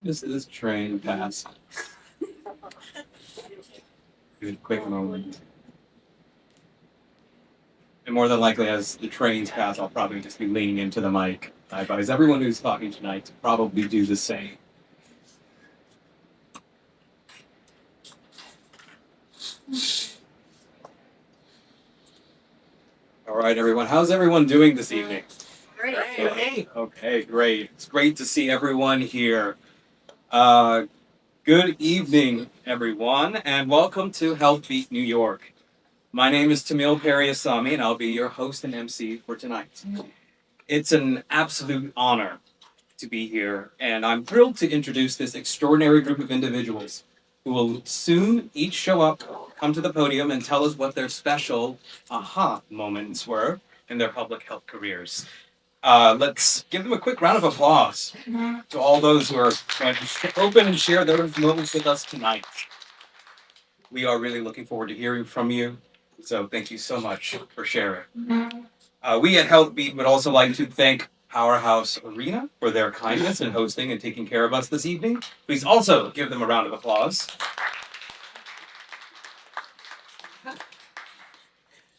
This train passed. Good quick moment. And more than likely, as the trains pass, I'll probably just be leaning into the mic. I advise everyone who's talking tonight to probably do the same. All right, everyone. How's everyone doing this evening? Great. Okay, great. It's great to see everyone here. Uh, Good evening, everyone, and welcome to Healthbeat New York. My name is Tamil Periasamy, and I'll be your host and MC for tonight. It's an absolute honor to be here, and I'm thrilled to introduce this extraordinary group of individuals who will soon each show up, come to the podium, and tell us what their special aha moments were in their public health careers. Let's give them a quick round of applause to all those who are going to open and share their moments with us tonight. We are really looking forward to hearing from you, so thank you so much for sharing. We at Healthbeat would also like to thank Powerhouse Arena for their kindness in hosting and taking care of us this evening. Please also give them a round of applause.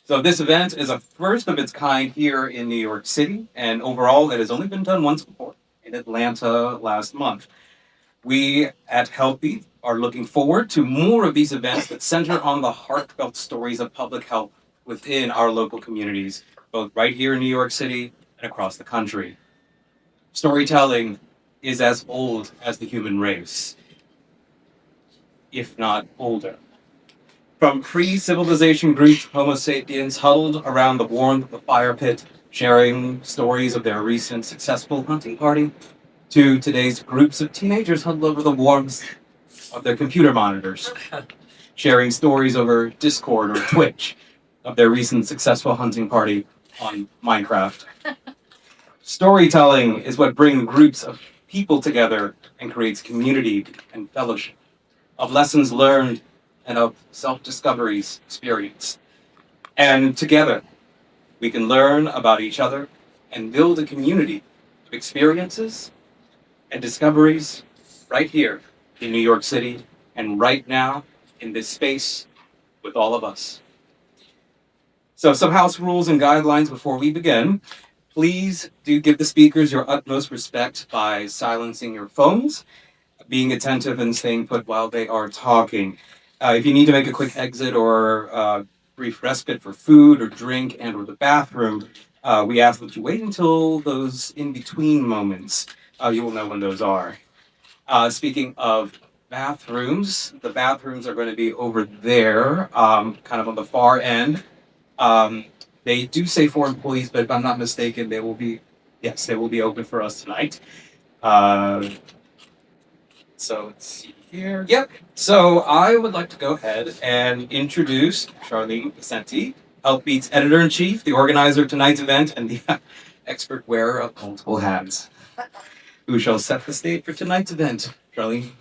So this event is a first of its kind here in New York City, and overall it has only been done once before in Atlanta last month. We at Healthbeat are looking forward to more of these events that center on the heartfelt stories of public health within our local communities, both right here in New York City and across the country. Storytelling is as old as the human race, if not older. From pre-civilization Greek Homo sapiens huddled around the warmth of the fire pit, sharing stories of their recent successful hunting party, to today's groups of teenagers huddled over the warmth of their computer monitors, sharing stories over Discord or Twitch of their recent successful hunting party on Minecraft. Storytelling is what brings groups of people together and creates community and fellowship, of lessons learned and of self-discoveries experienced. And together, we can learn about each other and build a community of experiences and discoveries right here in New York City and right now in this space with all of us. So, some house rules and guidelines before we begin. Please do give the speakers your utmost respect by silencing your phones, being attentive and staying put while they are talking. If you need to make a quick exit or brief respite for food or drink and or the bathroom, we ask that you wait until those in-between moments. You will know when those are. Speaking of bathrooms, the bathrooms are going to be over there, kind of on the far end. Um, they do say for employees, but if I'm not mistaken, yes, they will be open for us tonight. Uh, so let's see here. Yep. So I would like to go ahead and introduce Charlene Vicenti, Healthbeat's editor-in-chief, the organizer of tonight's event, and the expert wearer of multiple hats, who shall set the stage for tonight's event. Charlene.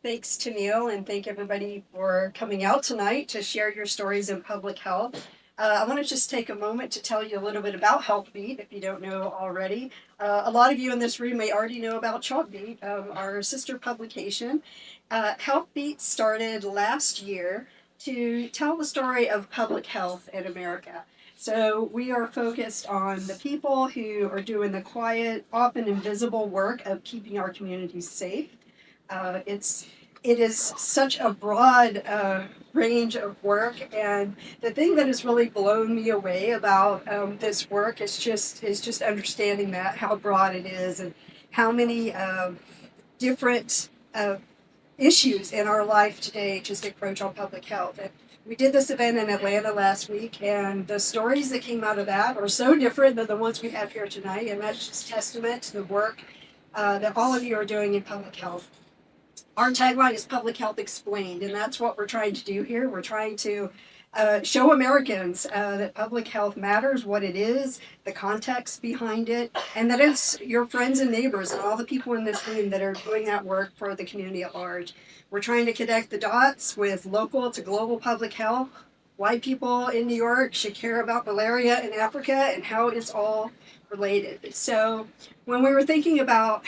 Thanks to Neil, and thank everybody for coming out tonight to share your stories in public health. I want to just take a moment to tell you a little bit about Healthbeat if you don't know already. A lot of you in this room may already know about Chalkbeat, our sister publication. Healthbeat started last year to tell the story of public health in America. So we are focused on the people who are doing the quiet, often invisible work of keeping our communities safe. It is such a broad range of work, and the thing that has really blown me away about this work is just understanding that how broad it is and how many different issues in our life today just approach on public health. And we did this event in Atlanta last week, and the stories that came out of that are so different than the ones we have here tonight, and that's just testament to the work that all of you are doing in public health. Our tagline is Public Health Explained, and that's what we're trying to do here. We're trying to show Americans that public health matters, what it is, the context behind it, and that it's your friends and neighbors and all the people in this room that are doing that work for the community at large. We're trying to connect the dots with local to global public health, why people in New York should care about malaria in Africa and how it's all related. So when we were thinking about,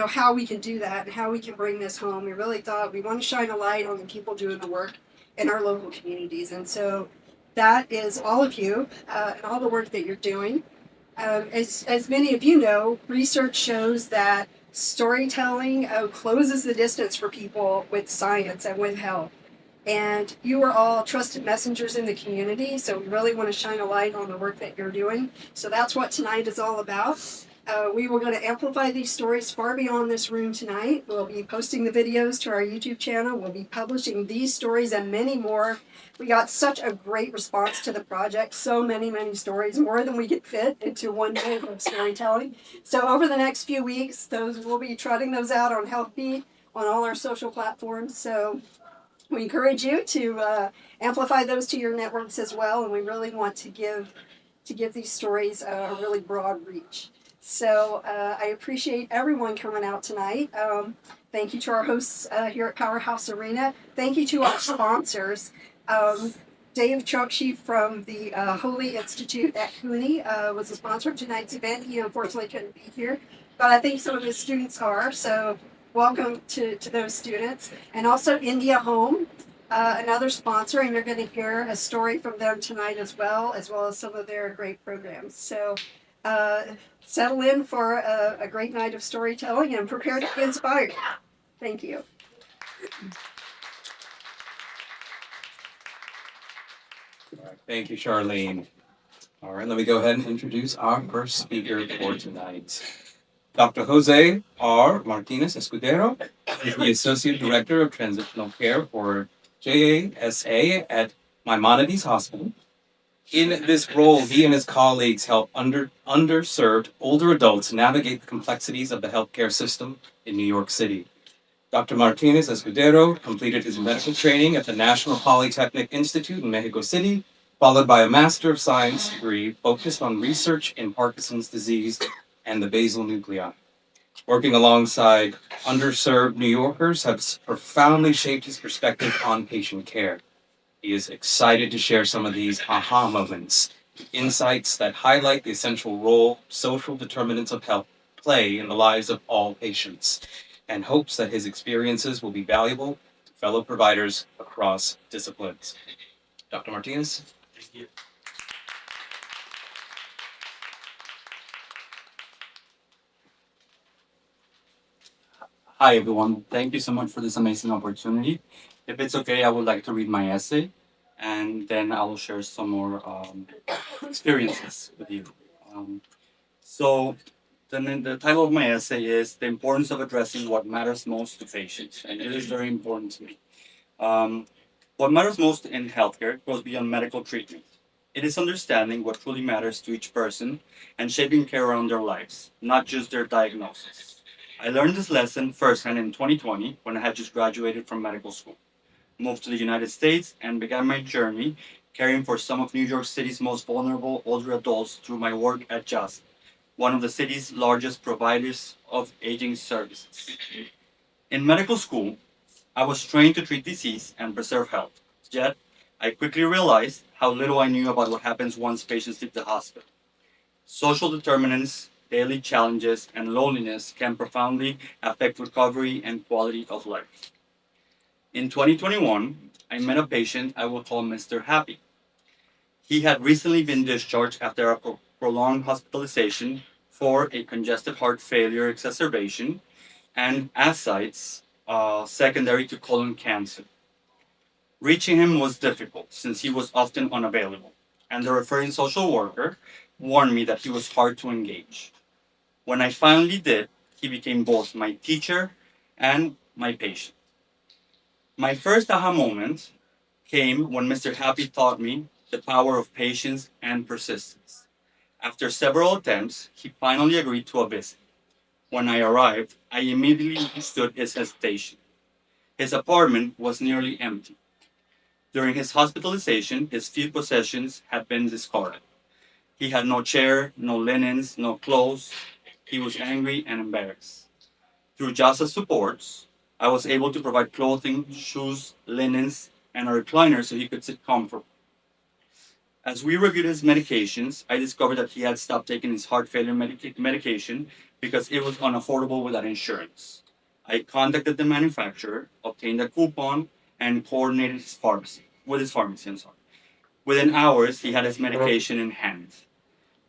how we can do that and how we can bring this home, we really thought we want to shine a light on the people doing the work in our local communities. And so that is all of you and all the work that you're doing. As many of you know, research shows that storytelling closes the distance for people with science and with health. And you are all trusted messengers in the community, so we really want to shine a light on the work that you're doing. So that's what tonight is all about. We were going to amplify these stories far beyond this room tonight. We'll be posting the videos to our YouTube channel. We'll be publishing these stories and many more. We got such a great response to the project. So many, many stories, more than we could fit into one day of storytelling. So over the next few weeks, we'll be trotting those out on Healthbeat on all our social platforms. So we encourage you to amplify those to your networks as well, and we really want to give these stories a really broad reach. So I appreciate everyone coming out tonight. Thank you to our hosts here at Powerhouse Arena. Thank you to our sponsors. Dave Chokshi from the Holy Institute at CUNY was a sponsor of tonight's event. He unfortunately couldn't be here, but I think some of his students are. So welcome to those students. And also India Home, another sponsor, and you're going to hear a story from them tonight as well as some of their great programs. So settle in for a great night of storytelling and prepare to be inspired. Thank you. All right, thank you, Charlene. All right, let me go ahead and introduce our first speaker for tonight. Dr. Jose R. Martinez Escudero is the Associate Director of Transitional Care for JASA at Maimonides Hospital. In this role, he and his colleagues help underserved older adults navigate the complexities of the healthcare system in New York City. Dr. Martinez Escudero completed his medical training at the National Polytechnic Institute in Mexico City, followed by a Master of Science degree focused on research in Parkinson's disease and the basal nuclei. Working alongside underserved New Yorkers has profoundly shaped his perspective on patient care. He is excited to share some of these aha moments, insights that highlight the essential role social determinants of health play in the lives of all patients, and hopes that his experiences will be valuable to fellow providers across disciplines. Dr. Martinez? Thank you. Hi, everyone. Thank you so much for this amazing opportunity. If it's okay, I would like to read my essay and then I will share some more experiences with you. Um, so, the title of my essay is The Importance of Addressing What Matters Most to Patients, and it is very important to me. Um, what matters most in healthcare goes beyond medical treatment. It is understanding what truly matters to each person and shaping care around their lives, not just their diagnosis. I learned this lesson firsthand in 2020 when I had just graduated from medical school, moved to the United States, and began my journey caring for some of New York City's most vulnerable older adults through my work at JASA, one of the city's largest providers of aging services. In medical school, I was trained to treat disease and preserve health. Yet, I quickly realized how little I knew about what happens once patients leave the hospital. Social determinants, daily challenges, and loneliness can profoundly affect recovery and quality of life. In 2021, I met a patient I will call Mr. Happy. He had recently been discharged after a prolonged hospitalization for a congestive heart failure exacerbation and ascites secondary to colon cancer. Reaching him was difficult since he was often unavailable, and the referring social worker warned me that he was hard to engage. When I finally did, he became both my teacher and my patient. My first aha moment came when Mr. Happy taught me the power of patience and persistence. After several attempts, he finally agreed to a visit. When I arrived, I immediately understood his hesitation. His apartment was nearly empty. During his hospitalization, his few possessions had been discarded. He had no chair, no linens, no clothes. He was angry and embarrassed. Through JASA's supports, I was able to provide clothing, shoes, linens, and a recliner so he could sit comfortably. As we reviewed his medications, I discovered that he had stopped taking his heart failure medication because it was unaffordable without insurance. I contacted the manufacturer, obtained a coupon, and coordinated his pharmacy with his pharmacy. I'm sorry. Within hours, he had his medication in hand.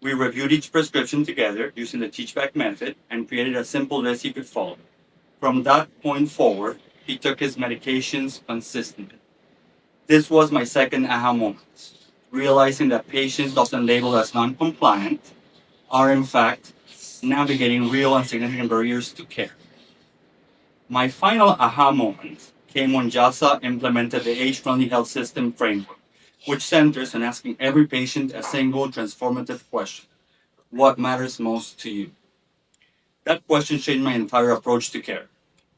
We reviewed each prescription together using the teach-back method and created a simple list he could follow. From that point forward, he took his medications consistently. This was my second aha moment, realizing that patients often labeled as non-compliant are in fact navigating real and significant barriers to care. My final aha moment came when JASA implemented the age-friendly health system framework, which centers on asking every patient a single transformative question. What matters most to you? That question changed my entire approach to care.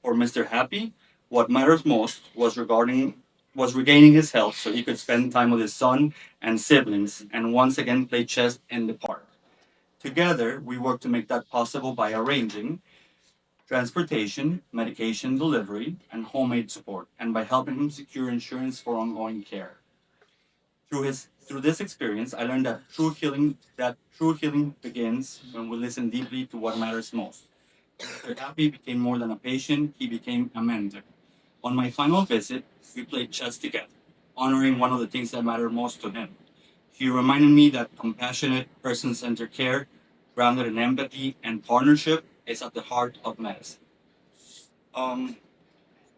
For Mr. Happy, what matters most was regaining his health so he could spend time with his son and siblings and once again play chess in the park. Together, we worked to make that possible by arranging transportation, medication delivery, and homemade support, and by helping him secure insurance for ongoing care. Through this experience, I learned that true healing begins when we listen deeply to what matters most. Mr. Happy became more than a patient, he became a mentor. On my final visit, we played chess together, honoring one of the things that matter most to him. He reminded me that compassionate, person centered care, grounded in empathy and partnership, is at the heart of medicine. Um,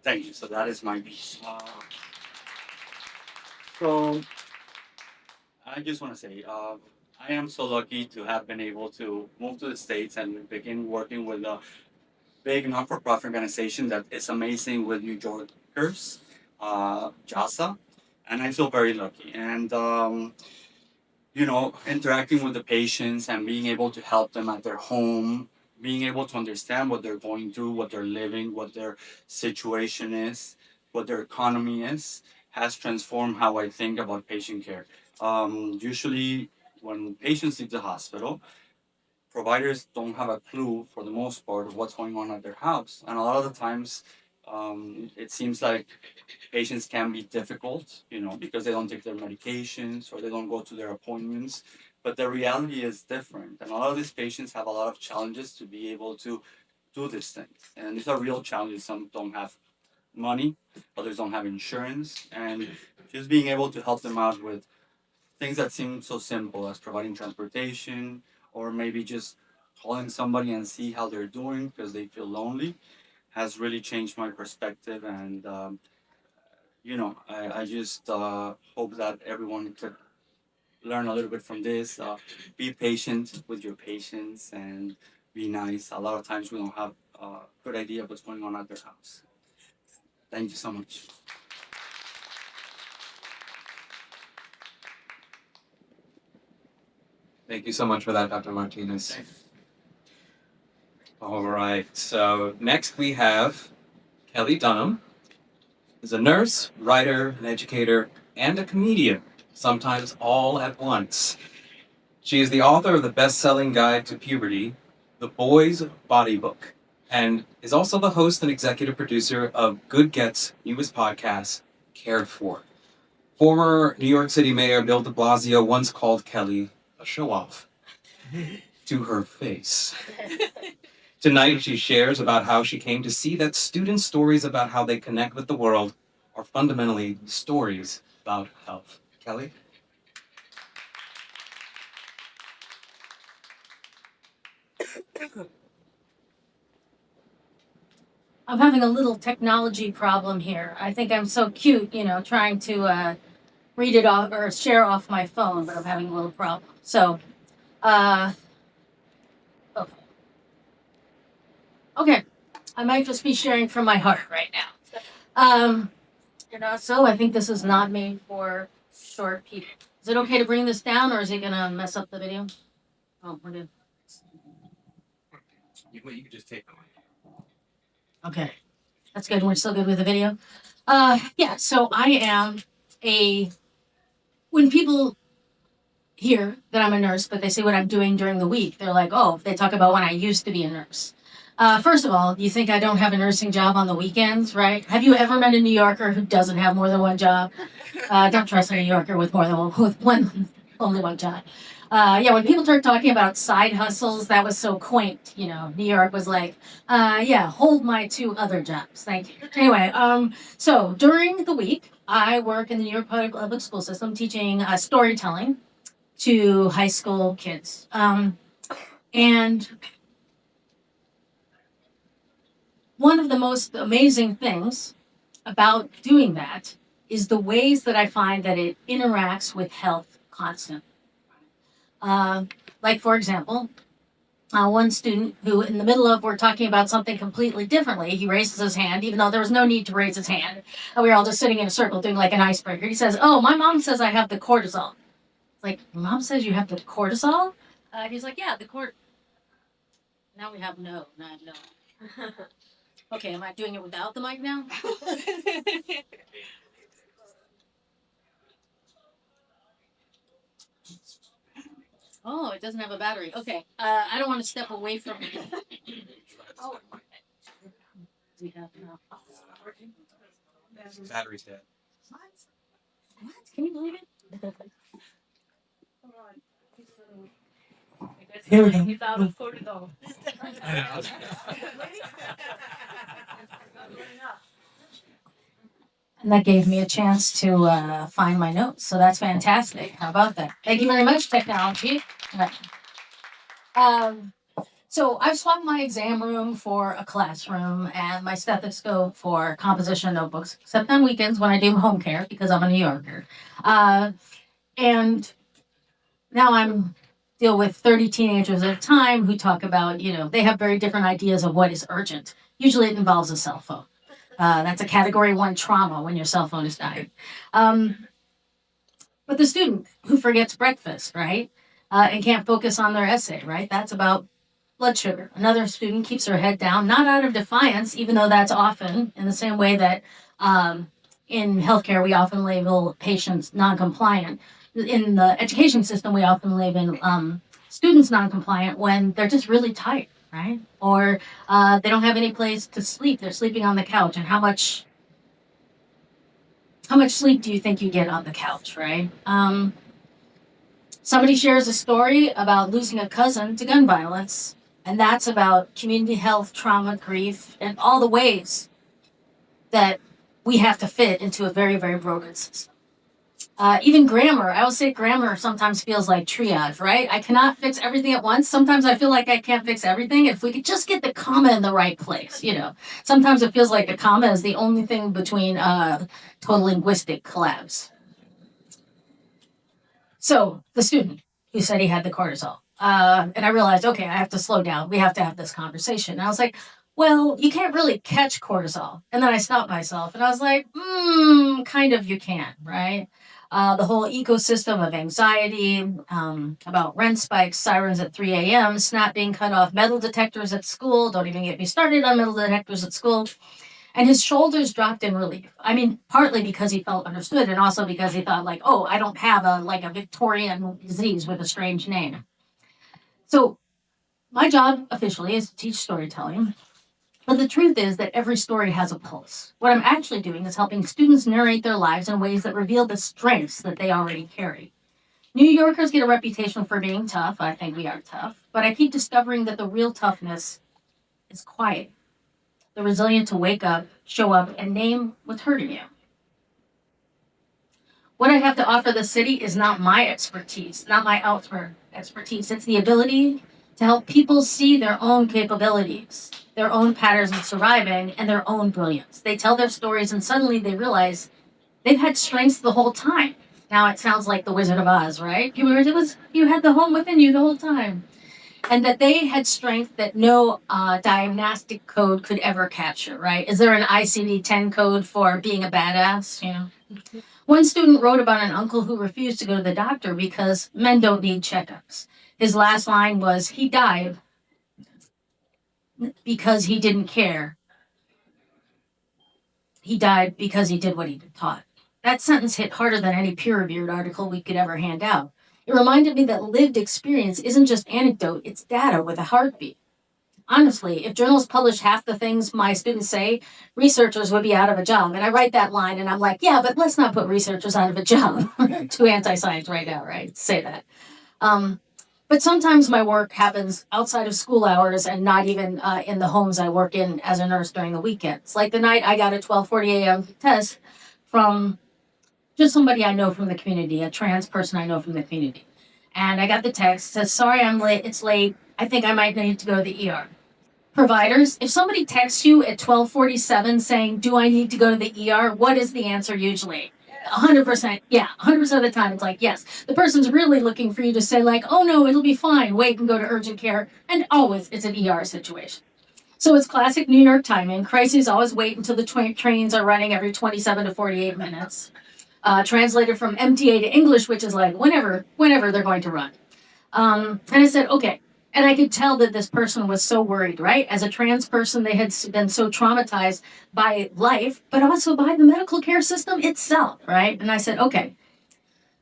Thank you. So that is my piece. So I just want to say, I am so lucky to have been able to move to the States and begin working with a big not-for-profit organization that is amazing with New Yorkers, JASA, and I feel very lucky. And interacting with the patients and being able to help them at their home, being able to understand what they're going through, what they're living, what their situation is, what their economy is, has transformed how I think about patient care. Usually, when patients leave the hospital, providers don't have a clue for the most part of what's going on at their house, and a lot of the times, it seems like patients can be difficult, because they don't take their medications or they don't go to their appointments. But the reality is different, and a lot of these patients have a lot of challenges to be able to do these things, and these are real challenges. Some don't have money, others don't have insurance, and just being able to help them out with things that seem so simple as providing transportation or maybe just calling somebody and see how they're doing because they feel lonely has really changed my perspective. And I just hope that everyone could learn a little bit from this. Be patient with your patients and be nice. A lot of times we don't have a good idea of what's going on at their house. Thank you so much. Thank you so much for that, Dr. Martinez. All right. So next we have Kelly Dunham, who's a nurse, writer, an educator, and a comedian, sometimes all at once. She is the author of the best-selling guide to puberty, The Boy's Body Book, and is also the host and executive producer of Good Get's newest podcast, Cared For. Former New York City Mayor Bill de Blasio once called Kelly a show-off to her face. Tonight, she shares about how she came to see that students' stories about how they connect with the world are fundamentally stories about health. Kelly? I'm having a little technology problem here. I think I'm so cute, trying to read it off or share off my phone, but I'm having a little problem. So, okay. Okay. I might just be sharing from my heart right now. So I think this is not made for short people. Is it okay to bring this down or is it going to mess up the video? Oh, we're good. You can just take them. Okay. That's good. We're still good with the video. Yeah, so I am when people hear that I'm a nurse, but they say what I'm doing during the week, they're like, oh, they talk about when I used to be a nurse. First of all, you think I don't have a nursing job on the weekends, right? Have you ever met a New Yorker who doesn't have more than one job? Don't trust a New Yorker with more than one. Only one job. Yeah, when people start talking about side hustles, that was so quaint. You know, New York was like, yeah, hold my two other jobs. Thank you. Anyway, so during the week, I work in the New York public school system teaching storytelling to high school kids. And one of the most amazing things about doing that is the ways that I find that it interacts with health constantly. Like, for example, one student who, in the middle of, we're talking about something completely differently, he raises his hand, even though there was no need to raise his hand. And we were all just sitting in a circle doing like an icebreaker. He says, "Oh, my mom says I have the cortisol." Like, your mom says you have the cortisol? He's like, "Yeah, the cort." Now we have no, not no. Okay, am I doing it without the mic now? Oh, it doesn't have a battery. Okay, I don't want to step away from it. Oh, we have no. Battery's dead. What? Can you believe it? Here we go. He's out of cortisol. And that gave me a chance to find my notes. So that's fantastic. How about that? Thank you very much, technology. All right. So I've swapped my exam room for a classroom and my stethoscope for composition notebooks, except on weekends when I do home care because I'm a New Yorker. And now I'm deal with 30 teenagers at a time who talk about, they have very different ideas of what is urgent. Usually it involves a cell phone. That's a category 1 trauma when your cell phone is dying. But the student who forgets breakfast, right? And can't focus on their essay, right? That's about blood sugar. Another student keeps her head down, not out of defiance, even though that's often in the same way that in healthcare we often label patients non-compliant. In the education system, we often label students non-compliant when they're just really tired, right? Or they don't have any place to sleep. They're sleeping on the couch. And how much sleep do you think you get on the couch, right? Somebody shares a story about losing a cousin to gun violence, and that's about community health, trauma, grief, and all the ways that we have to fit into a very, very broken system. Even grammar, I will say grammar sometimes feels like triage, right? I cannot fix everything at once. Sometimes I feel like I can't fix everything. If we could just get the comma in the right place, Sometimes it feels like a comma is the only thing between total linguistic collapse. So the student who said he had the cortisol, and I realized, okay, I have to slow down. We have to have this conversation. And I was like, well, you can't really catch cortisol. And then I stopped myself and I was like, kind of you can, right? The whole ecosystem of anxiety, about rent spikes, sirens at 3 a.m., snap being cut off, metal detectors at school. Don't even get me started on metal detectors at school. And his shoulders dropped in relief. I mean, partly because he felt understood and also because he thought like, oh, I don't have a Victorian disease with a strange name. So my job officially is to teach storytelling. But the truth is that every story has a pulse. What I'm actually doing is helping students narrate their lives in ways that reveal the strengths that they already carry. New Yorkers get a reputation for being tough. I think we are tough. But I keep discovering that the real toughness is quiet. The resilient to wake up, show up, and name what's hurting you. What I have to offer the city is not my expertise, not my outward expertise. It's the ability to help people see their own capabilities, their own patterns of surviving, and their own brilliance. They tell their stories and suddenly they realize they've had strengths the whole time. Now it sounds like the Wizard of Oz, right? You had the home within you the whole time. And that they had strength that no diagnostic code could ever capture, right? Is there an ICD-10 code for being a badass? One student wrote about an uncle who refused to go to the doctor because men don't need checkups. His last line was, he died because he didn't care. He died because he did what he'd been taught. That sentence hit harder than any peer-reviewed article we could ever hand out. It reminded me that lived experience isn't just anecdote, it's data with a heartbeat. honestly, if journals publish half the things my students say, researchers would be out of a job. And I write that line and I'm like, yeah, but let's not put researchers out of a job. Too anti-science right now, right? Say that. Um, but sometimes my work happens outside of school hours and not even in the homes I work in as a nurse during the weekends. Like the night I got a 12:40 a.m. test from just somebody I know from the community, a trans person I know from the community. And I got the text, says, sorry, I'm late. It's late. I think I might need to go to the ER. Providers, if somebody texts you at 12:47 saying, do I need to go to the ER? What is the answer usually? 100%. Yeah, 100% of the time it's like, yes. The person's really looking for you to say like, oh no, it'll be fine. Wait and go to urgent care. And always it's an ER situation. So it's classic New York timing. Crises always wait until the trains are running every 27 to 48 minutes. Translated from MTA to English, which is like whenever they're going to run. And I said, okay. And I could tell that this person was so worried, right? As a trans person, they had been so traumatized by life, but also by the medical care system itself, right? And I said, okay.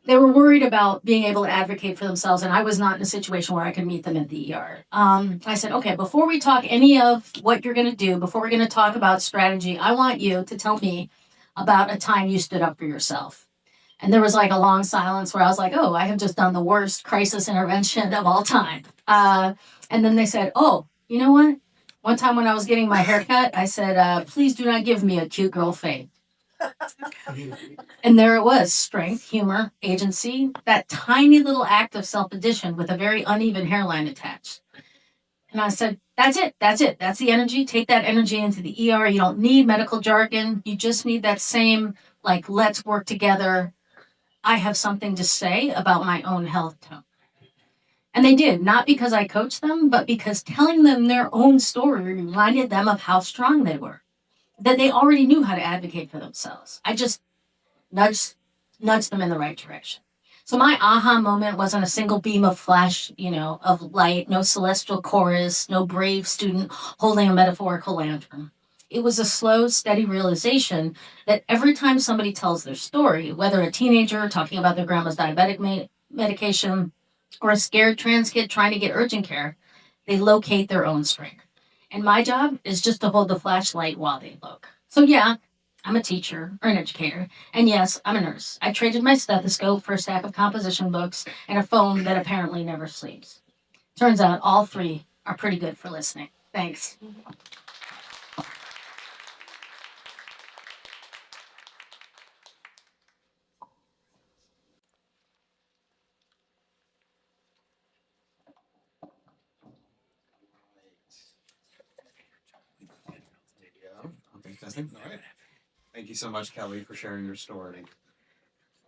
They were worried about being able to advocate for themselves, and I was not in a situation where I could meet them at the ER. I said, okay, before we talk any of what you're going to do, before we're going to talk about strategy, I want you to tell me about a time you stood up for yourself. And there was like a long silence where I was like, oh, I have just done the worst crisis intervention of all time. And then they said, oh, you know what? One time when I was getting my hair cut, I said, please do not give me a cute girl fade. And there it was, strength, humor, agency, that tiny little act of self addition with a very uneven hairline attached. And I said, that's it. That's it. That's the energy. Take that energy into the ER. You don't need medical jargon. You just need that same, like, let's work together. I have something to say about my own health tone. And they did, not because I coached them, but because telling them their own story reminded them of how strong they were, that they already knew how to advocate for themselves. I just nudged nudged them in the right direction. So my aha moment wasn't a single beam of flash, of light, no celestial chorus, no brave student holding a metaphorical lantern. It was a slow, steady realization that every time somebody tells their story, whether a teenager talking about their grandma's diabetic medication or a scared trans kid trying to get urgent care, they locate their own strength. And my job is just to hold the flashlight while they look. So yeah, I'm a teacher or an educator. And yes, I'm a nurse. I traded my stethoscope for a stack of composition books and a phone that apparently never sleeps. Turns out all three are pretty good for listening. Thanks. Okay, testing. All right. Thank you so much, Kelly, for sharing your story.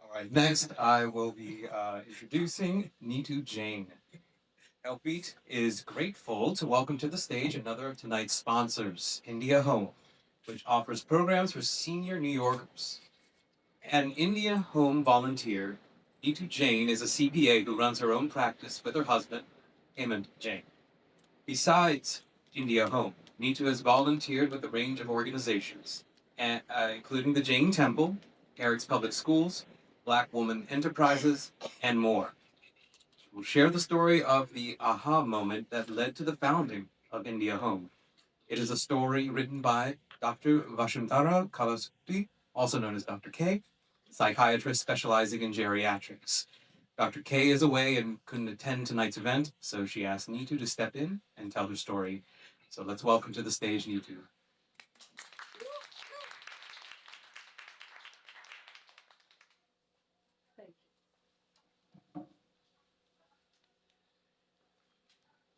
All right. Next, I will be introducing Neetu Jain. Healthbeat is grateful to welcome to the stage another of tonight's sponsors, India Home, which offers programs for senior New Yorkers. An India Home volunteer, Neetu Jain is a CPA who runs her own practice with her husband, Hemant Jain. Besides India Home, Neetu has volunteered with a range of organizations, including the Jain Temple, Garrick's Public Schools, Black Woman Enterprises, and more. We'll share the story of the aha moment that led to the founding of India Home. It is a story written by Dr. Vashantara Kalasutti, also known as Dr. K, psychiatrist specializing in geriatrics. Dr. K is away and couldn't attend tonight's event, so she asked Neetu to step in and tell her story. So let's welcome to the stage Neetu.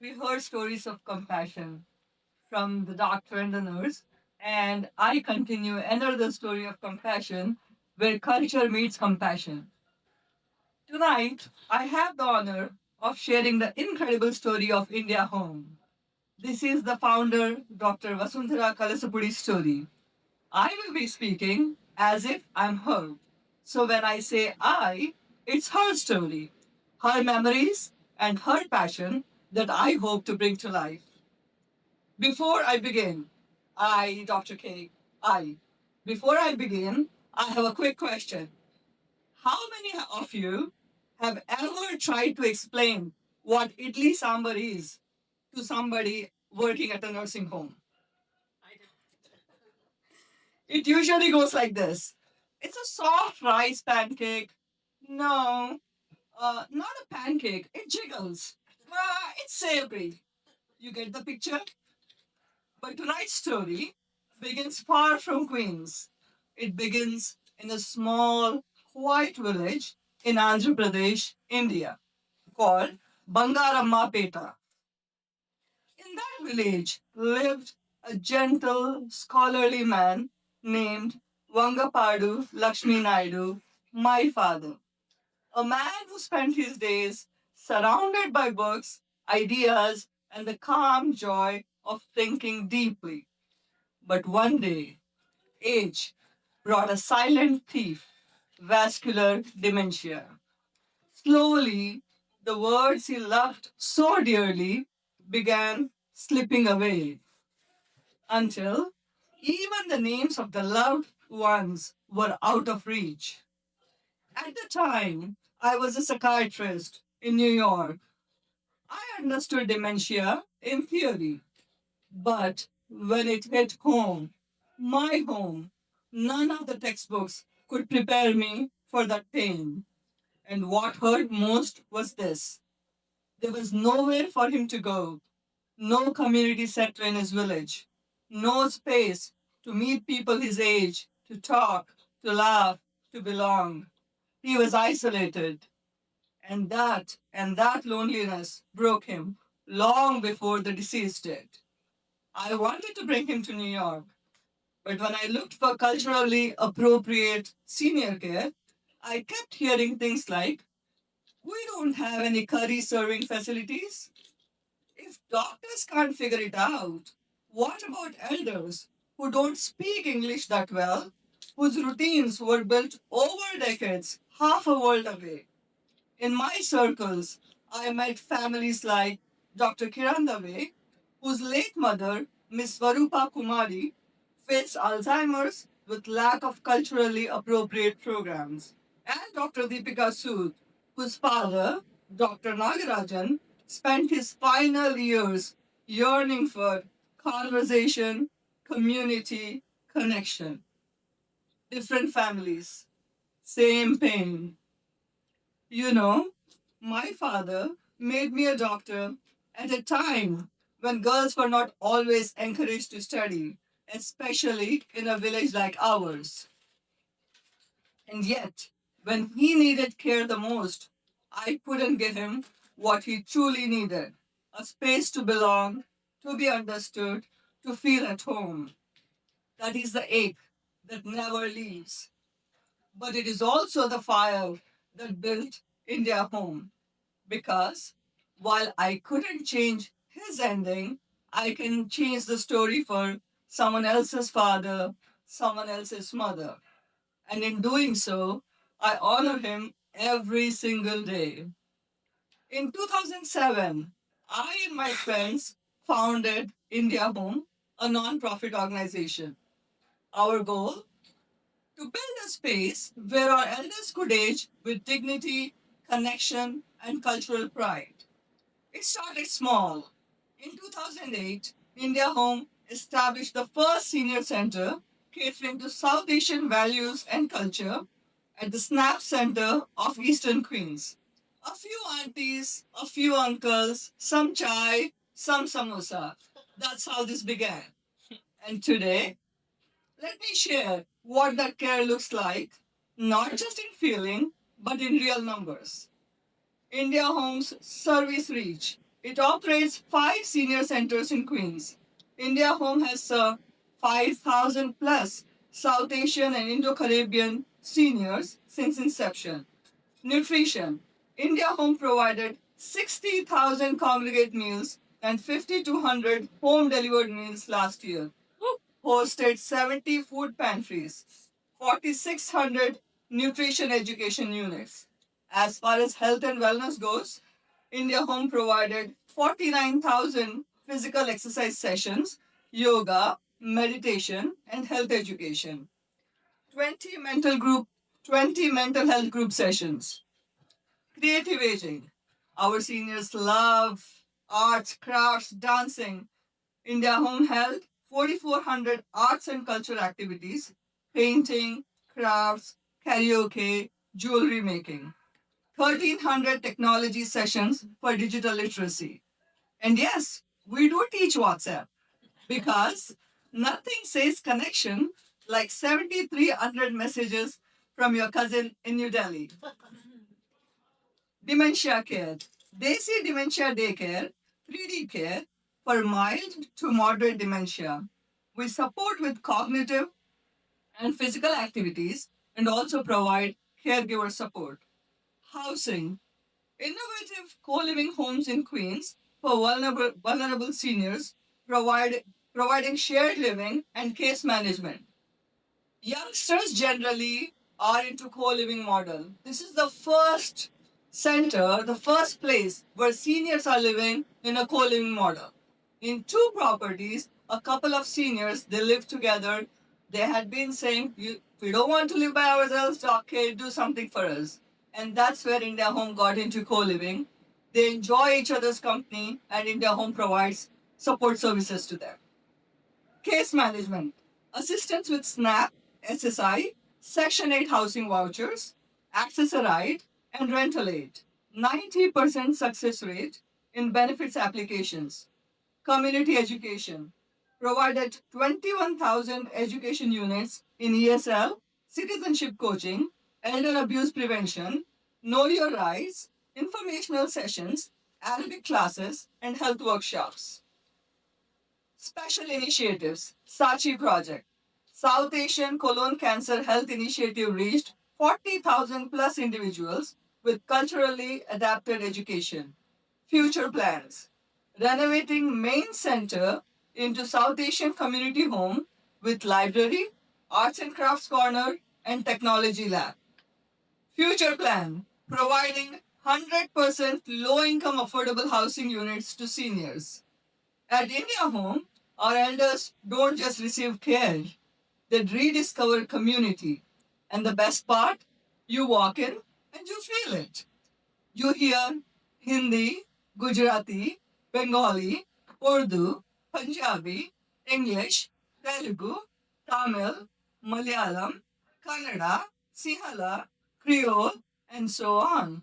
We heard stories of compassion from the doctor and the nurse, and I continue another story of compassion where culture meets compassion. Tonight, I have the honor of sharing the incredible story of India Home. This is the founder, Dr. Vasundhara Kalasapudi's story. I will be speaking as if I'm her. So when I say I, it's her story, her memories, and her passion that I hope to bring to life. Before I begin, Dr. K, before I begin, I have a quick question. How many of you have ever tried to explain what idli sambar is to somebody working at a nursing home. It usually goes like this. It's a soft rice pancake. No, not a pancake. It jiggles. It's savory. You get the picture? But tonight's story begins far from Queens. It begins in a small, quiet village in Andhra Pradesh, India, called Bangaramma Peta. In that village lived a gentle, scholarly man named Vangapadu Lakshmi Naidu, my father. A man who spent his days surrounded by books, ideas, and the calm joy of thinking deeply. But one day, age brought a silent thief, vascular dementia. Slowly, the words he loved so dearly began slipping away until even the names of the loved ones were out of reach. At the time, I was a psychiatrist in New York. I understood dementia in theory, but when it hit home, my home, none of the textbooks could prepare me for that pain. And what hurt most was this: there was nowhere for him to go, no community center in his village, no space to meet people his age, to talk, to laugh, to belong. He was isolated, and that loneliness broke him long before the disease did. I wanted to bring him to New York, but when I looked for culturally appropriate senior care, I kept hearing things like, "We don't have any curry serving facilities." If doctors can't figure it out, what about elders who don't speak English that well, whose routines were built over decades, half a world away? In my circles, I met families like Dr. Kiran Dave, whose late mother, Miss Varupa Kumari, faced Alzheimer's with lack of culturally appropriate programs, and Dr. Deepika Sood, whose father, Dr. Nagarajan, spent his final years yearning for conversation, community, connection. Different families, same pain. You know, my father made me a doctor at a time when girls were not always encouraged to study, especially in a village like ours. And yet, when he needed care the most, I couldn't give him what he truly needed: a space to belong, to be understood, to feel at home. That is the ache that never leaves. But it is also the fire that built India home. Because while I couldn't change his ending, I can change the story for someone else's father, someone else's mother. And in doing so, I honor him every single day. In 2007, I and my friends founded India Home, a non-profit organization. Our goal: to build a space where our elders could age with dignity, connection, and cultural pride. It started small. In 2008, India Home established the first senior center catering to South Asian values and culture at the Snap Center of Eastern Queens. A few aunties, a few uncles, some chai, some samosa. That's how this began. And today, let me share what that care looks like, not just in feeling, but in real numbers. India Home's service reach. It operates 5 senior centers in Queens. India Home has served 5,000 plus South Asian and Indo Caribbean seniors since inception. Nutrition. India Home provided 60,000 congregate meals and 5,200 home delivered meals last year. Hosted 70 food pantries, 4,600 nutrition education units. As far as health and wellness goes, India Home provided 49,000 physical exercise sessions, yoga, meditation, and health education. 20 mental group 20 mental health group sessions. Creative aging. Our seniors love arts, crafts, dancing. India Home held 4,400 arts and culture activities, painting, crafts, karaoke, jewelry making, 1,300 technology sessions for digital literacy. And yes, we do teach WhatsApp because nothing says connection like 7,300 messages from your cousin in New Delhi. Dementia care. Desi Dementia Daycare, 3D care for mild to moderate dementia. We support with cognitive and physical activities and also provide caregiver support. Housing. Innovative co-living homes in Queens for vulnerable seniors, providing shared living and case management. Youngsters generally are into co-living model. This is the first center, the first place where seniors are living in a co-living model. In two properties, a couple of seniors they live together. They had been saying, "We don't want to live by ourselves. Okay, do something for us." And that's where India Home got into co-living. They enjoy each other's company, and India Home provides support services to them. Case management, assistance with SNAP, SSI, Section 8 housing vouchers, access a right, and rental aid. 90% success rate in benefits applications. Community education, provided 21,000 education units in ESL, citizenship coaching, elder abuse prevention, know your rights, informational sessions, Arabic classes, and health workshops. Special initiatives, Sachi Project. South Asian Colon Cancer Health Initiative reached 40,000 plus individuals with culturally adapted education. Future plans. Renovating main center into South Asian community home with library, arts and crafts corner, and technology lab. Future plan. Providing 100% low income affordable housing units to seniors. At India Home, our elders don't just receive care, they rediscover community. And the best part, you walk in and you feel it. You hear Hindi, Gujarati, Bengali, Urdu, Punjabi, English, Telugu, Tamil, Malayalam, Kannada, Sinhala, Creole, and so on.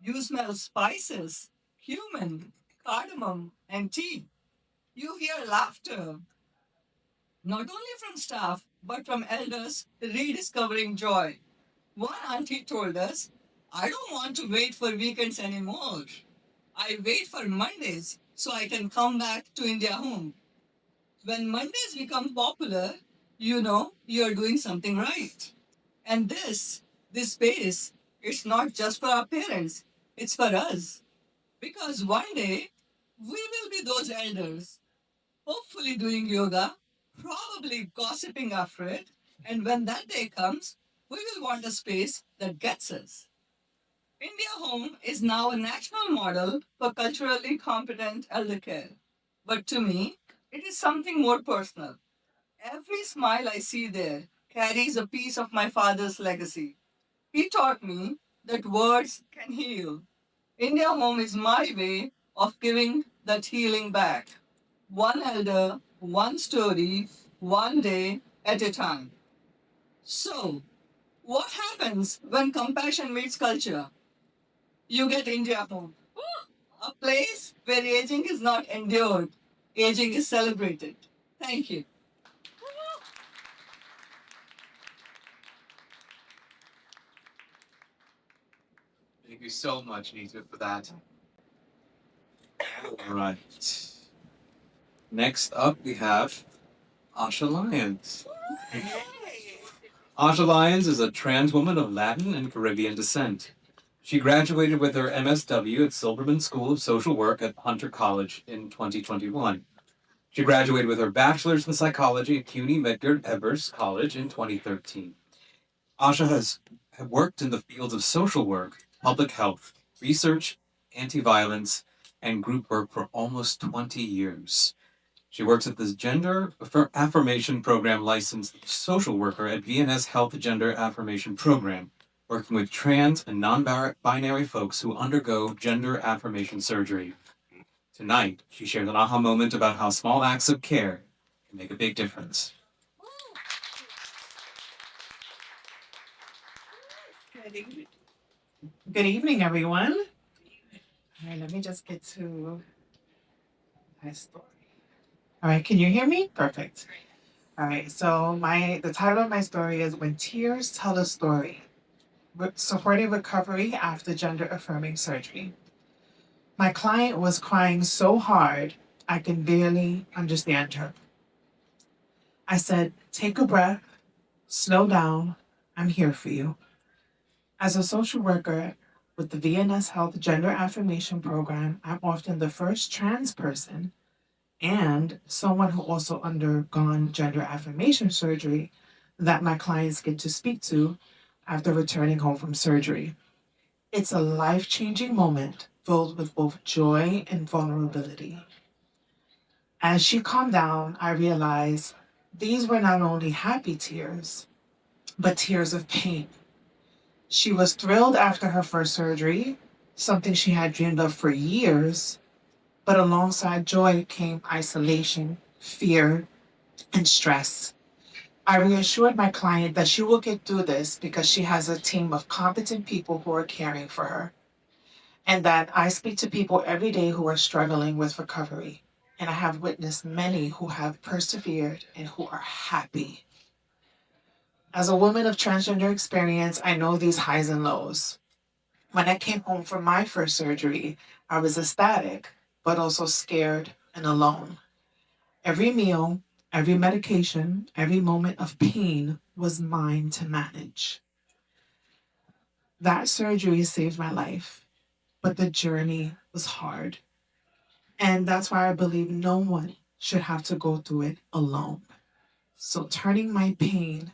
You smell spices, cumin, cardamom, and tea. You hear laughter, not only from staff, but from elders rediscovering joy. One auntie told us, "I don't want to wait for weekends anymore. I wait for Mondays so I can come back to India Home." When Mondays become popular, you know you're doing something right. And this space, it's not just for our parents, it's for us. Because one day, we will be those elders hopefully doing yoga, probably gossiping after it, and when that day comes, we will want a space that gets us. India Home is now a national model for culturally competent elder care. But to me, it is something more personal. Every smile I see there carries a piece of my father's legacy. He taught me that words can heal. India Home is my way of giving that healing back. One elder, one story, one day at a time. So, what happens when compassion meets culture? You get India Home, a place where aging is not endured, aging is celebrated. Thank you. Thank you so much, Nita, for that. All right. Next up, we have Asha Lyons. Asha Lyons is a trans woman of Latin and Caribbean descent. She graduated with her MSW at Silberman School of Social Work at Hunter College in 2021. She graduated with her bachelor's in psychology at CUNY Medgar Evers College in 2013. Asha has worked in the fields of social work, public health, research, anti-violence, and group work for almost 20 years. She works at the Gender Affirmation Program licensed social worker at VNS Health Gender Affirmation Program, working with trans and non binary folks who undergo gender affirmation surgery. Tonight, she shared an aha moment about how small acts of care can make a big difference. Good evening. Good evening, everyone. All right, let me just get to my story. All right, can you hear me? Perfect. All right, so the title of my story is When Tears Tell a Story: Supporting Recovery After Gender Affirming Surgery. My client was crying so hard I could barely understand her. I said, "Take a breath, slow down, I'm here for you." As a social worker with the VNS Health Gender Affirmation Program, I'm often the first trans person and someone who also undergone gender affirmation surgery that my clients get to speak to after returning home from surgery. It's a life-changing moment filled with both joy and vulnerability. As she calmed down, I realized these were not only happy tears, but tears of pain. She was thrilled after her first surgery, something she had dreamed of for years, but alongside joy came isolation, fear, and stress. I reassured my client that she will get through this because she has a team of competent people who are caring for her, and that I speak to people every day who are struggling with recovery. And I have witnessed many who have persevered and who are happy. As a woman of transgender experience, I know these highs and lows. When I came home from my first surgery, I was ecstatic, but also scared and alone. Every meal, every medication, every moment of pain was mine to manage. That surgery saved my life, but the journey was hard. And that's why I believe no one should have to go through it alone. So turning my pain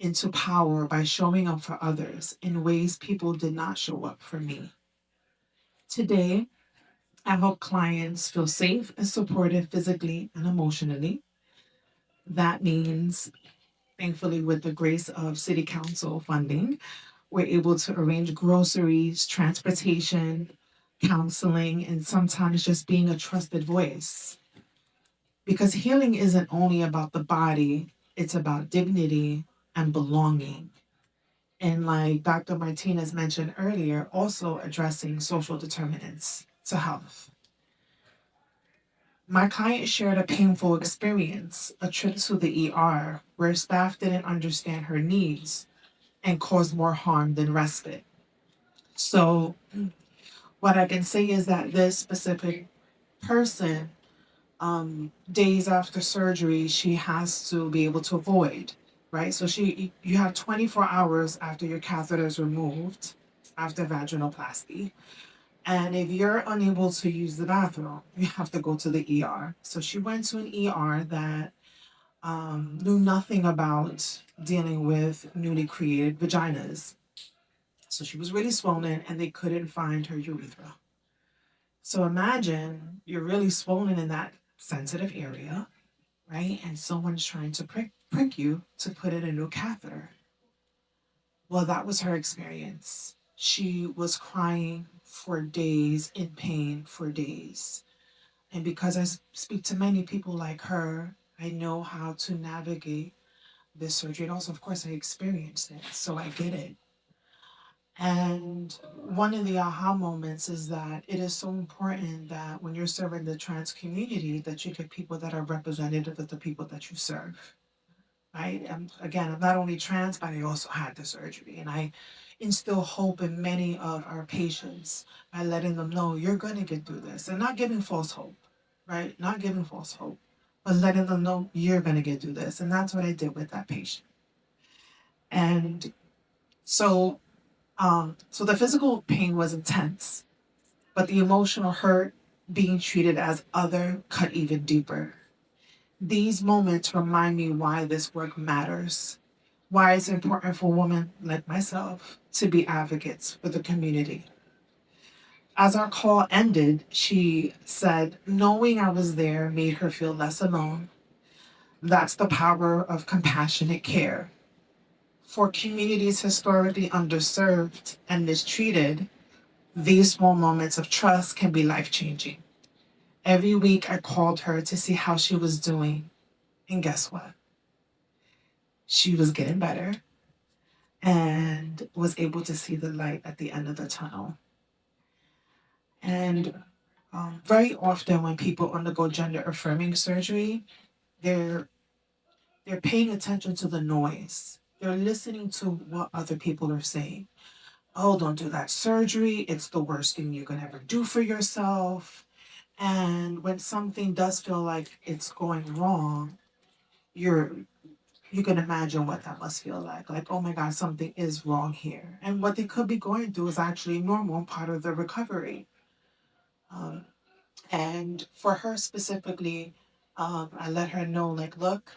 into power by showing up for others in ways people did not show up for me. Today, I help clients feel safe and supported physically and emotionally. That means, thankfully, with the grace of City Council funding, we're able to arrange groceries, transportation, counseling, and sometimes just being a trusted voice. Because healing isn't only about the body, it's about dignity and belonging. And like Dr. Martinez mentioned earlier, also addressing social determinants to health. My client shared a painful experience, a trip to the ER where staff didn't understand her needs and caused more harm than respite. So, what I can say is that this specific person, days after surgery, she has to be able to avoid, right? So you have 24 hours after your catheter is removed, after vaginoplasty. And if you're unable to use the bathroom, you have to go to the ER. So she went to an ER that knew nothing about dealing with newly created vaginas. So she was really swollen and they couldn't find her urethra. So imagine you're really swollen in that sensitive area, right? And someone's trying to prick you to put in a new catheter. Well, that was her experience. She was crying for days, in pain for days. And because I speak to many people like her, I know how to navigate this surgery. And also, of course, I experienced it, so I get it. And one of the aha moments is that it is so important that when you're serving the trans community, that you get people that are representative of the people that you serve, right? And again, I'm not only trans, but I also had the surgery. And I instill hope in many of our patients by letting them know you're going to get through this and not giving false hope, right? Not giving false hope, but letting them know you're going to get through this. And that's what I did with that patient. And so, so the physical pain was intense, but the emotional hurt, being treated as other, cut even deeper. These moments remind me why this work matters, why it's important for women like myself to be advocates for the community. As our call ended, she said, knowing I was there made her feel less alone. That's the power of compassionate care. For communities historically underserved and mistreated, these small moments of trust can be life changing. Every week I called her to see how she was doing. And guess what? She was getting better and was able to see the light at the end of the tunnel. And very often when people undergo gender affirming surgery, they're paying attention to the noise. They're listening to what other people are saying. Oh, don't do that surgery. It's the worst thing you can ever do for yourself. And when something does feel like it's going wrong, you're you can imagine what that must feel like. Like, oh my God, something is wrong here. And what they could be going through is actually normal, part of the recovery. Um, and for her specifically, I let her know, like, look,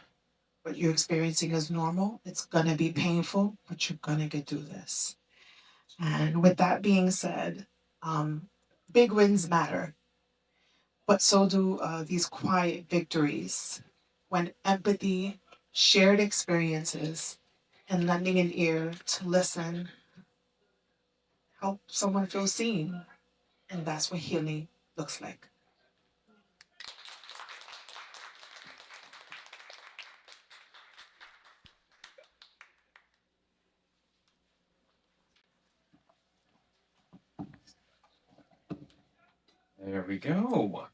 what you're experiencing is normal. It's gonna be painful, but you're gonna get through this. And with that being said, big wins matter, but so do these quiet victories. When empathy, shared experiences, and lending an ear to listen help someone feel seen. And that's what healing looks like. There we go.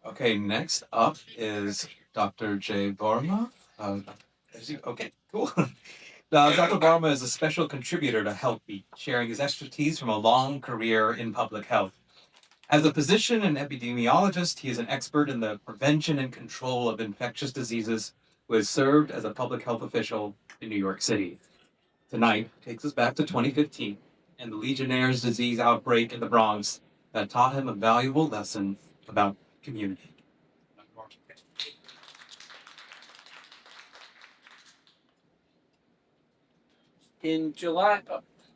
Okay, next up is Dr. Jay Barma. Okay, cool. Now, Dr. Barma is a special contributor to Healthbeat, sharing his expertise from a long career in public health. As a physician and epidemiologist, he is an expert in the prevention and control of infectious diseases who has served as a public health official in New York City. Tonight takes us back to 2015 and the Legionnaire's disease outbreak in the Bronx that taught him a valuable lesson about community. In July,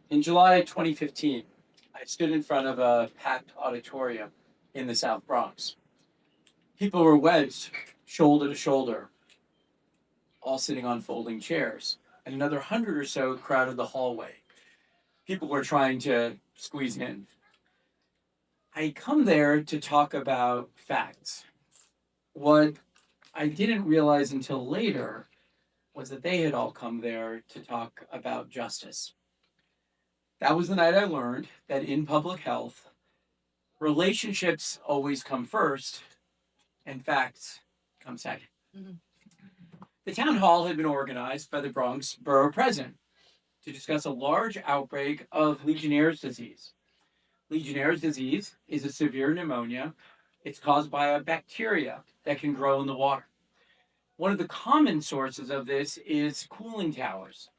in July 2015, I stood in front of a packed auditorium in the South Bronx. People were wedged shoulder to shoulder, all sitting on folding chairs, and another 100 or so crowded the hallway. People were trying to squeeze in. I come there to talk about facts. What I didn't realize until later was that they had all come there to talk about justice. That was the night I learned that in public health, relationships always come first and facts come 2nd. Mm-hmm. The town hall had been organized by the Bronx borough president to discuss a large outbreak of Legionnaire's disease. Legionnaire's disease is a severe pneumonia. It's caused by a bacteria that can grow in the water. One of the common sources of this is cooling towers.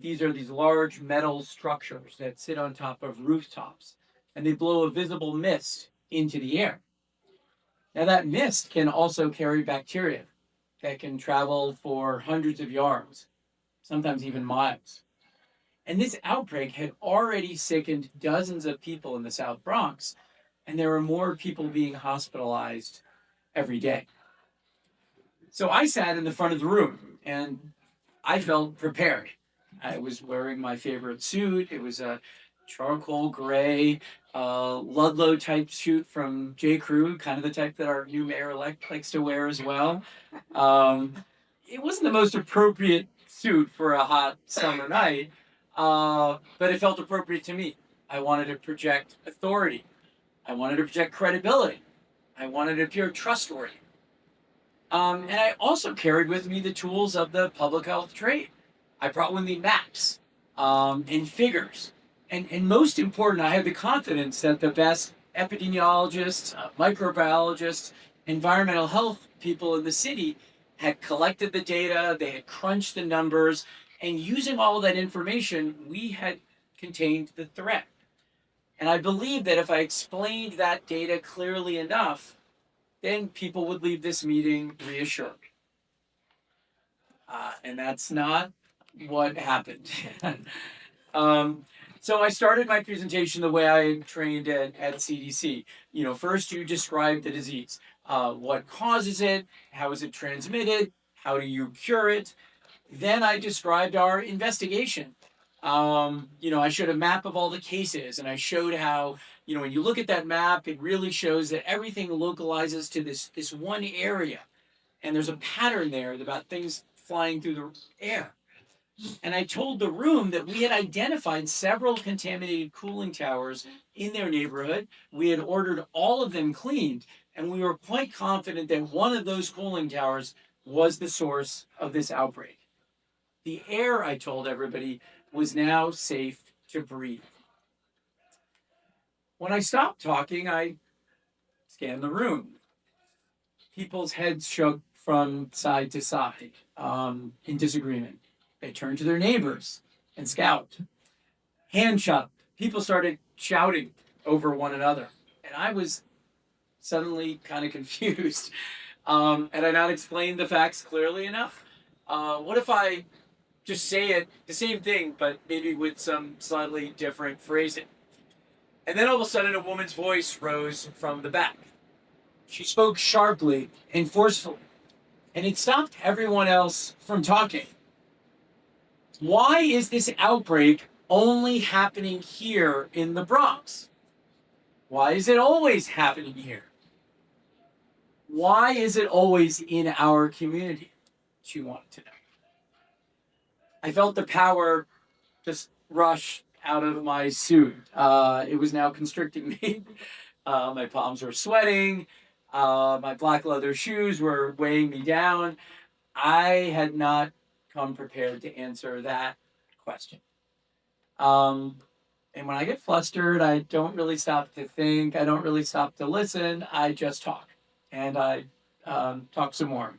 These are these large metal structures that sit on top of rooftops, and they blow a visible mist into the air. Now, that mist can also carry bacteria that can travel for hundreds of yards, sometimes even miles. And this outbreak had already sickened dozens of people in the South Bronx, and there were more people being hospitalized every day. So I sat in the front of the room and I felt prepared. I was wearing my favorite suit. It was a charcoal gray Ludlow type suit from J. Crew, kind of the type that our new mayor-elect likes to wear as well. It wasn't the most appropriate suit for a hot summer night, but it felt appropriate to me. I wanted to project authority. I wanted to project credibility. I wanted to appear trustworthy. And I also carried with me the tools of the public health trade. I brought with me maps and figures. And most important, I had the confidence that the best epidemiologists, microbiologists, environmental health people in the city had collected the data, they had crunched the numbers, and using all of that information, we had contained the threat. And I believe that if I explained that data clearly enough, then people would leave this meeting reassured. And that's not what happened. So I started my presentation the way I trained at CDC. You know, first you describe the disease. What causes it? How is it transmitted? How do you cure it? Then I described our investigation. I showed a map of all the cases and I showed how You know, when you look at that map, it really shows that everything localizes to this one area, and there's a pattern there about things flying through the air. And I told the room that we had identified several contaminated cooling towers in their neighborhood. We had ordered all of them cleaned, and we were quite confident that one of those cooling towers was the source of this outbreak. The air, I told everybody, was now safe to breathe. When I stopped talking, I scanned the room. People's heads shook from side to side in disagreement. They turned to their neighbors and scowled. Hand shot. People started shouting over one another. And I was suddenly kind of confused. Had I not explained the facts clearly enough? What if I just say it, the same thing, but maybe with some slightly different phrasing? And then all of a sudden, a woman's voice rose from the back. She spoke sharply and forcefully, and it stopped everyone else from talking. Why is this outbreak only happening here in the Bronx? Why is it always happening here? Why is it always in our community? She wanted to know. I felt the power just rush out of my suit. It was now constricting me. My palms were sweating. My black leather shoes were weighing me down. I had not come prepared to answer that question. And when I get flustered, I don't really stop to think. I don't really stop to listen. I just talk. And I talk some more.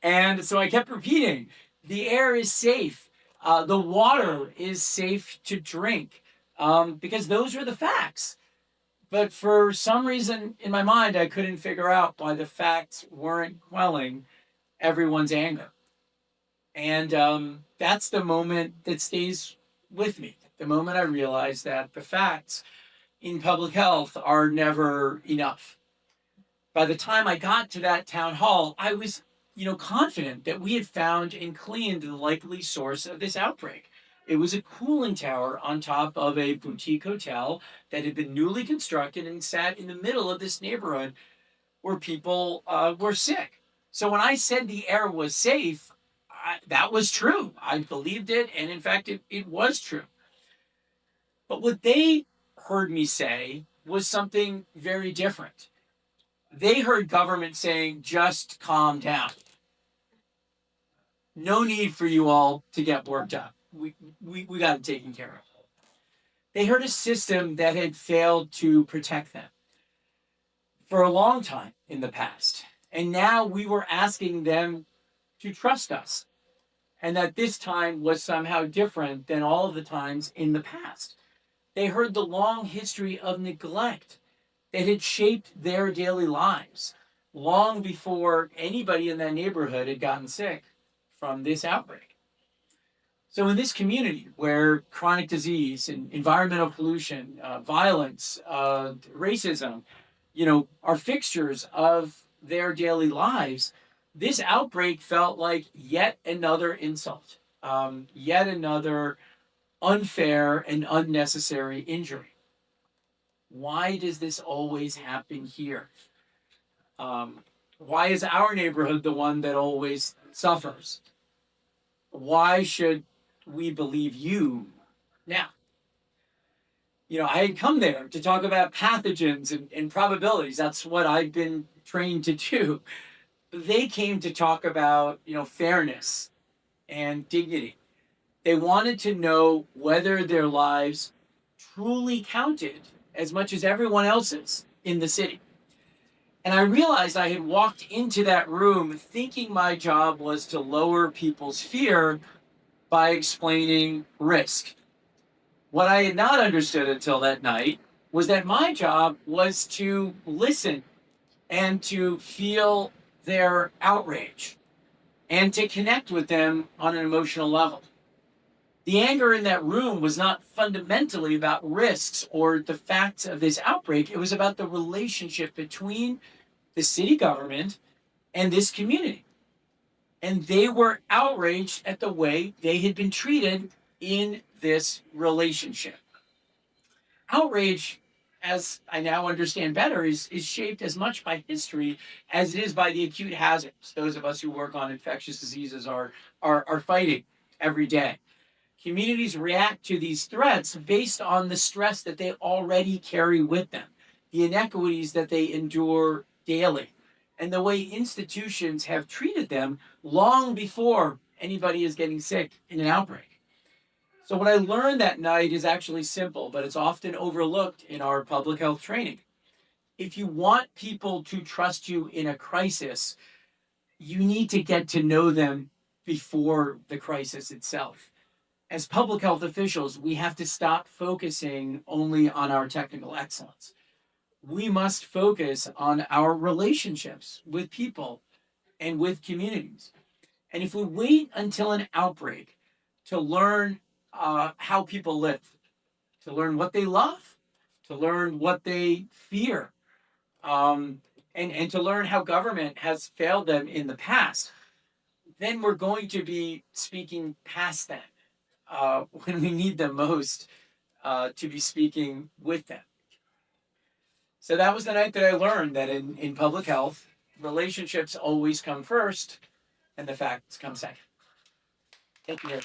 And so I kept repeating, the air is safe. The water is safe to drink. Because those are the facts. But for some reason in my mind, I couldn't figure out why the facts weren't quelling everyone's anger. And that's the moment that stays with me. The moment I realized that the facts in public health are never enough. By the time I got to that town hall, I was, confident that we had found and cleaned the likely source of this outbreak. It was a cooling tower on top of a boutique hotel that had been newly constructed and sat in the middle of this neighborhood where people were sick. So when I said the air was safe, that was true. I believed it, and in fact, it was true. But what they heard me say was something very different. They heard government saying, just calm down. No need for you all to get worked up. We got it taken care of. They heard a system that had failed to protect them for a long time in the past. And now we were asking them to trust us. And that this time was somehow different than all of the times in the past. They heard the long history of neglect that had shaped their daily lives long before anybody in that neighborhood had gotten sick from this outbreak. So, in this community where chronic disease and environmental pollution, violence, racism, are fixtures of their daily lives, this outbreak felt like yet another insult, yet another unfair and unnecessary injury. Why does this always happen here? Why is our neighborhood the one that always suffers? Why should we believe you now? I had come there to talk about pathogens and probabilities. That's what I've been trained to do. They came to talk about, fairness and dignity. They wanted to know whether their lives truly counted as much as everyone else's in the city. And I realized I had walked into that room thinking my job was to lower people's fear by explaining risk. What I had not understood until that night was that my job was to listen and to feel their outrage and to connect with them on an emotional level. The anger in that room was not fundamentally about risks or the facts of this outbreak. It was about the relationship between the city government and this community. And they were outraged at the way they had been treated in this relationship. Outrage as I now understand better, is shaped as much by history as it is by the acute hazards those of us who work on infectious diseases are fighting every day. Communities react to these threats based on the stress that they already carry with them, the inequities that they endure daily, and the way institutions have treated them long before anybody is getting sick in an outbreak. So, what I learned that night is actually simple, but it's often overlooked in our public health training. If you want people to trust you in a crisis, you need to get to know them before the crisis itself. As public health officials, we have to stop focusing only on our technical excellence. We must focus on our relationships with people and with communities. And if we wait until an outbreak to learn how people live, to learn what they love, to learn what they fear, um, and to learn how government has failed them in the past, then we're going to be speaking past them when we need them most to be speaking with them. So that was the night that I learned that in public health, relationships always come first and the facts come second. Thank you.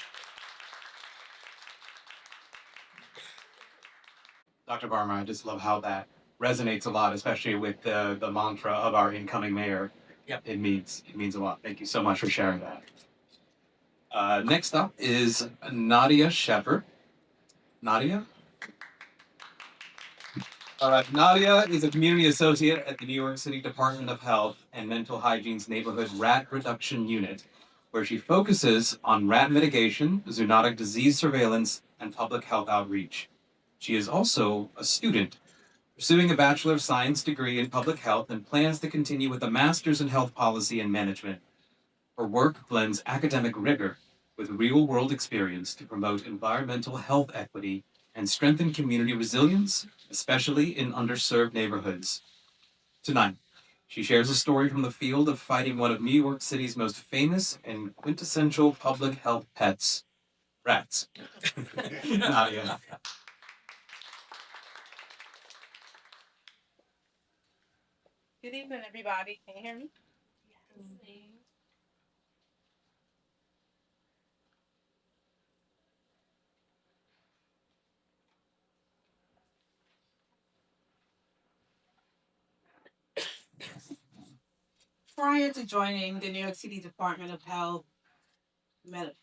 Dr. Barmer, I just love how that resonates a lot, especially with the mantra of our incoming mayor. Yep. It means a lot. Thank you so much for sharing that. Next up is Nadia Shepard. Nadia? Nadia is a community associate at the New York City Department of Health and Mental Hygiene's neighborhood rat reduction unit, where she focuses on rat mitigation, zoonotic disease surveillance, and public health outreach. She is also a student, pursuing a Bachelor of Science degree in public health and plans to continue with a master's in health policy and management. Her work blends academic rigor with real world experience to promote environmental health equity and strengthen community resilience, especially in underserved neighborhoods. Tonight, she shares a story from the field of fighting one of New York City's most famous and quintessential public health pets, rats. Nadia. Good evening, everybody. Can you hear me? Prior to joining the New York City Department of Health, Med-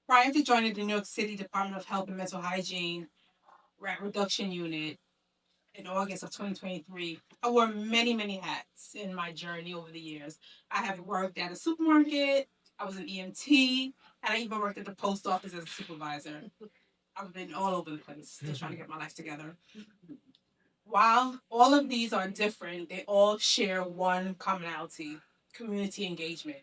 Prior to joining the New York City Department of Health and Mental Hygiene Rat Reduction Unit in August of 2023, I wore many, many hats in my journey over the years. I have worked at a supermarket, I was an EMT, and I even worked at the post office as a supervisor. I've been all over the place, still trying to get my life together. While all of these are different, they all share one commonality: community engagement.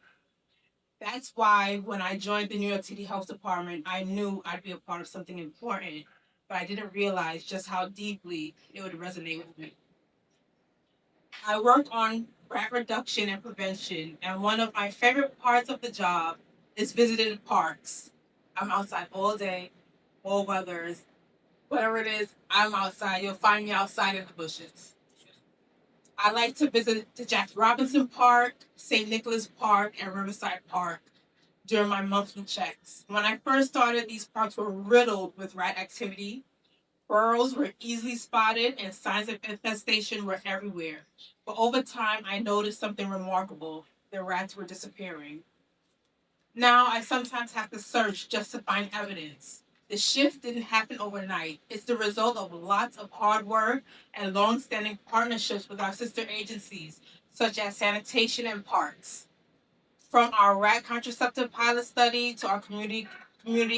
That's why when I joined the New York City Health Department, I knew I'd be a part of something important, but I didn't realize just how deeply it would resonate with me. I work on rat reduction and prevention, and one of my favorite parts of the job is visiting parks. I'm outside all day, all weathers, whatever it is, I'm outside. You'll find me outside in the bushes. I like to visit the Jack Robinson Park, St. Nicholas Park, and Riverside Park during my monthly checks. When I first started, these parks were riddled with rat activity. Burrows were easily spotted, and signs of infestation were everywhere. But over time, I noticed something remarkable: the rats were disappearing. Now I sometimes have to search just to find evidence. The shift didn't happen overnight. It's the result of lots of hard work and long-standing partnerships with our sister agencies, such as sanitation and parks. From our rat contraceptive pilot study to our community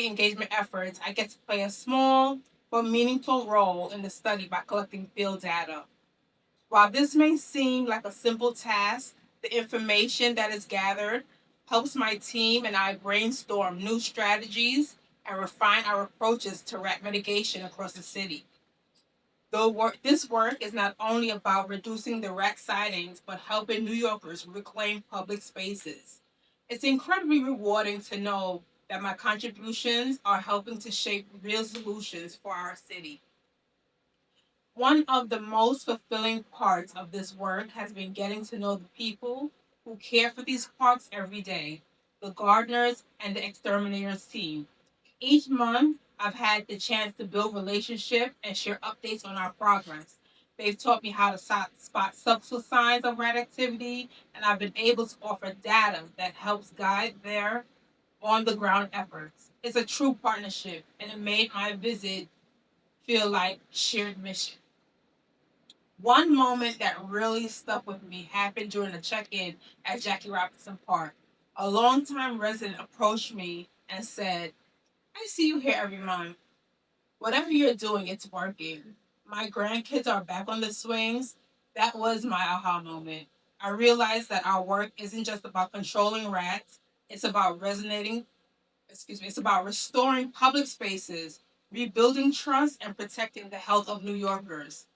engagement efforts, I get to play a small but meaningful role in the study by collecting field data. While this may seem like a simple task, the information that is gathered helps my team and I brainstorm new strategies and refine our approaches to rat mitigation across the city. This work is not only about reducing the rat sightings, but helping New Yorkers reclaim public spaces. It's incredibly rewarding to know that my contributions are helping to shape real solutions for our city. One of the most fulfilling parts of this work has been getting to know the people who care for these parks every day, the gardeners and the exterminators team. Each month, I've had the chance to build relationship and share updates on our progress. They've taught me how to spot subtle signs of rat activity, and I've been able to offer data that helps guide their on the ground efforts. It's a true partnership, and it made my visit feel like shared mission. One moment that really stuck with me happened during a check-in at Jackie Robinson Park. A longtime resident approached me and said, "I see you here every month. Whatever you're doing, it's working. My grandkids are back on the swings." That was my aha moment. I realized that our work isn't just about controlling rats, it's about it's about restoring public spaces, rebuilding trust, and protecting the health of New Yorkers.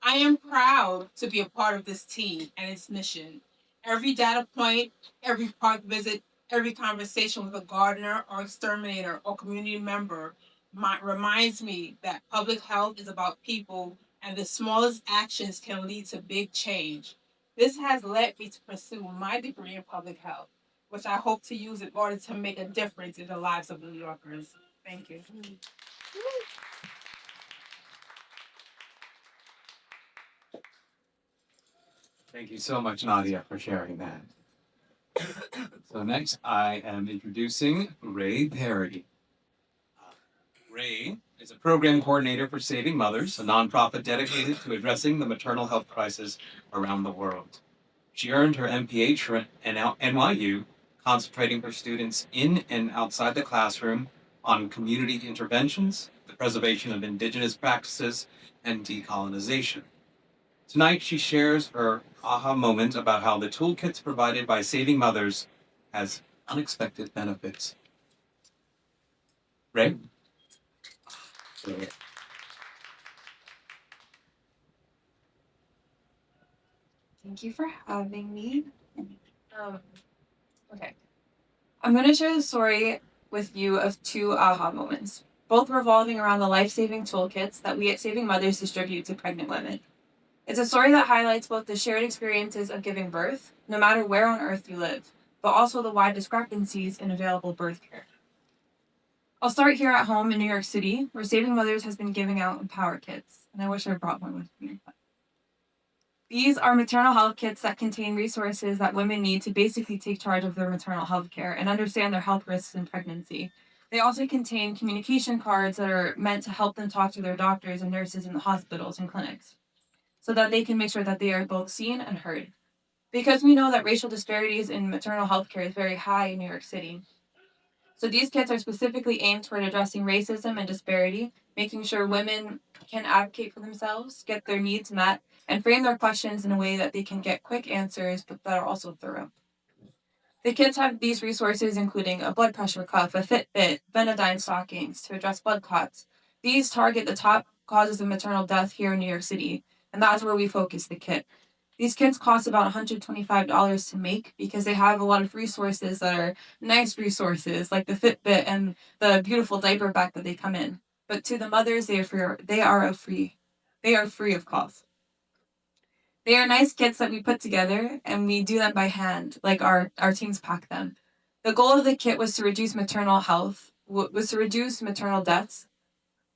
I am proud to be a part of this team and its mission. Every data point, every park visit, every conversation with a gardener or exterminator or community member reminds me that public health is about people and the smallest actions can lead to big change. This has led me to pursue my degree in public health, which I hope to use in order to make a difference in the lives of New Yorkers. Thank you. Thank you so much, Nadia, for sharing that. So next, I am introducing Ray Perry. Ray is a program coordinator for Saving Mothers, a nonprofit dedicated to addressing the maternal health crisis around the world. She earned her MPH from NYU, concentrating for students in and outside the classroom on community interventions, the preservation of indigenous practices, and decolonization. Tonight, she shares her aha moment about how the toolkits provided by Saving Mothers has unexpected benefits. Ray? Thank you for having me. Um, okay. I'm going to share the story with you of two aha moments, both revolving around the life saving toolkits that we at Saving Mothers distribute to pregnant women. It's a story that highlights both the shared experiences of giving birth, no matter where on earth you live, but also the wide discrepancies in available birth care. I'll start here at home in New York City, where Saving Mothers has been giving out Empower Kits, and I wish I brought one with me. These are maternal health kits that contain resources that women need to basically take charge of their maternal health care and understand their health risks in pregnancy. They also contain communication cards that are meant to help them talk to their doctors and nurses in the hospitals and clinics so that they can make sure that they are both seen and heard. Because we know that racial disparities in maternal health care is very high in New York City. So these kits are specifically aimed toward addressing racism and disparity, making sure women can advocate for themselves, get their needs met, and frame their questions in a way that they can get quick answers, but that are also thorough. The kits have these resources, including a blood pressure cuff, a Fitbit, Benadine stockings to address blood clots. These target the top causes of maternal death here in New York City, and that's where we focus the kit. These kits cost about $125 to make because they have a lot of resources that are nice resources, like the Fitbit and the beautiful diaper bag that they come in. But to the mothers, they are free of cost. They are nice kits that we put together and we do them by hand, like our teams pack them. The goal of the kit was to reduce maternal health, was to reduce maternal deaths,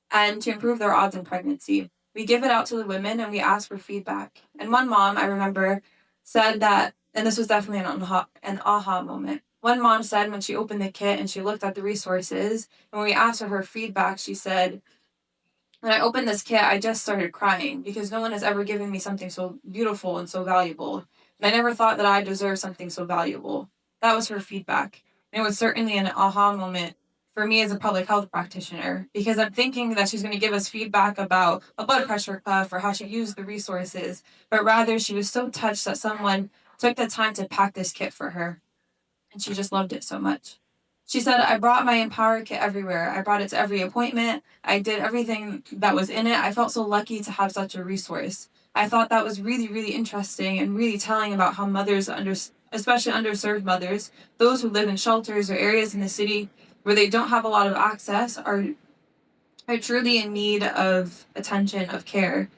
and to improve their odds in pregnancy. We give it out to the women and we ask for feedback. And one mom, I remember, said that, and this was definitely an aha moment. One mom said when she opened the kit and she looked at the resources, and when we asked for her feedback, she said, "When I opened this kit, I just started crying because no one has ever given me something so beautiful and so valuable. And I never thought that I deserved something so valuable." That was her feedback. And it was certainly an aha moment for me as a public health practitioner because I'm thinking that she's going to give us feedback about a blood pressure cuff or how she used the resources, but rather she was so touched that someone took the time to pack this kit for her and she just loved it so much. She said, "I brought my Empower kit everywhere. I brought it to every appointment. I did everything that was in it. I felt so lucky to have such a resource." I thought that was really, really interesting and really telling about how mothers, especially underserved mothers, those who live in shelters or areas in the city where they don't have a lot of access, are truly in need of attention, of care.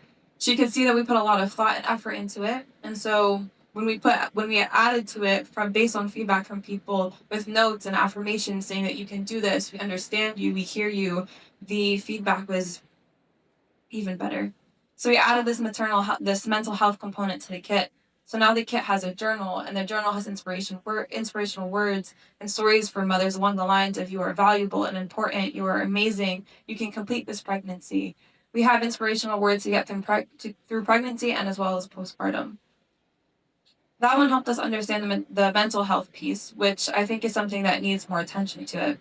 She could see that we put a lot of thought and effort into it. And so when we added to it from based on feedback from people with notes and affirmations saying that you can do this, we understand you, we hear you, the feedback was even better. So we added this mental health component to the kit. So now the kit has a journal, and the journal has inspirational words and stories for mothers along the lines of "You are valuable and important. You are amazing. You can complete this pregnancy." We have inspirational words to get through pregnancy and as well as postpartum. That one helped us understand the mental health piece, which I think is something that needs more attention to it.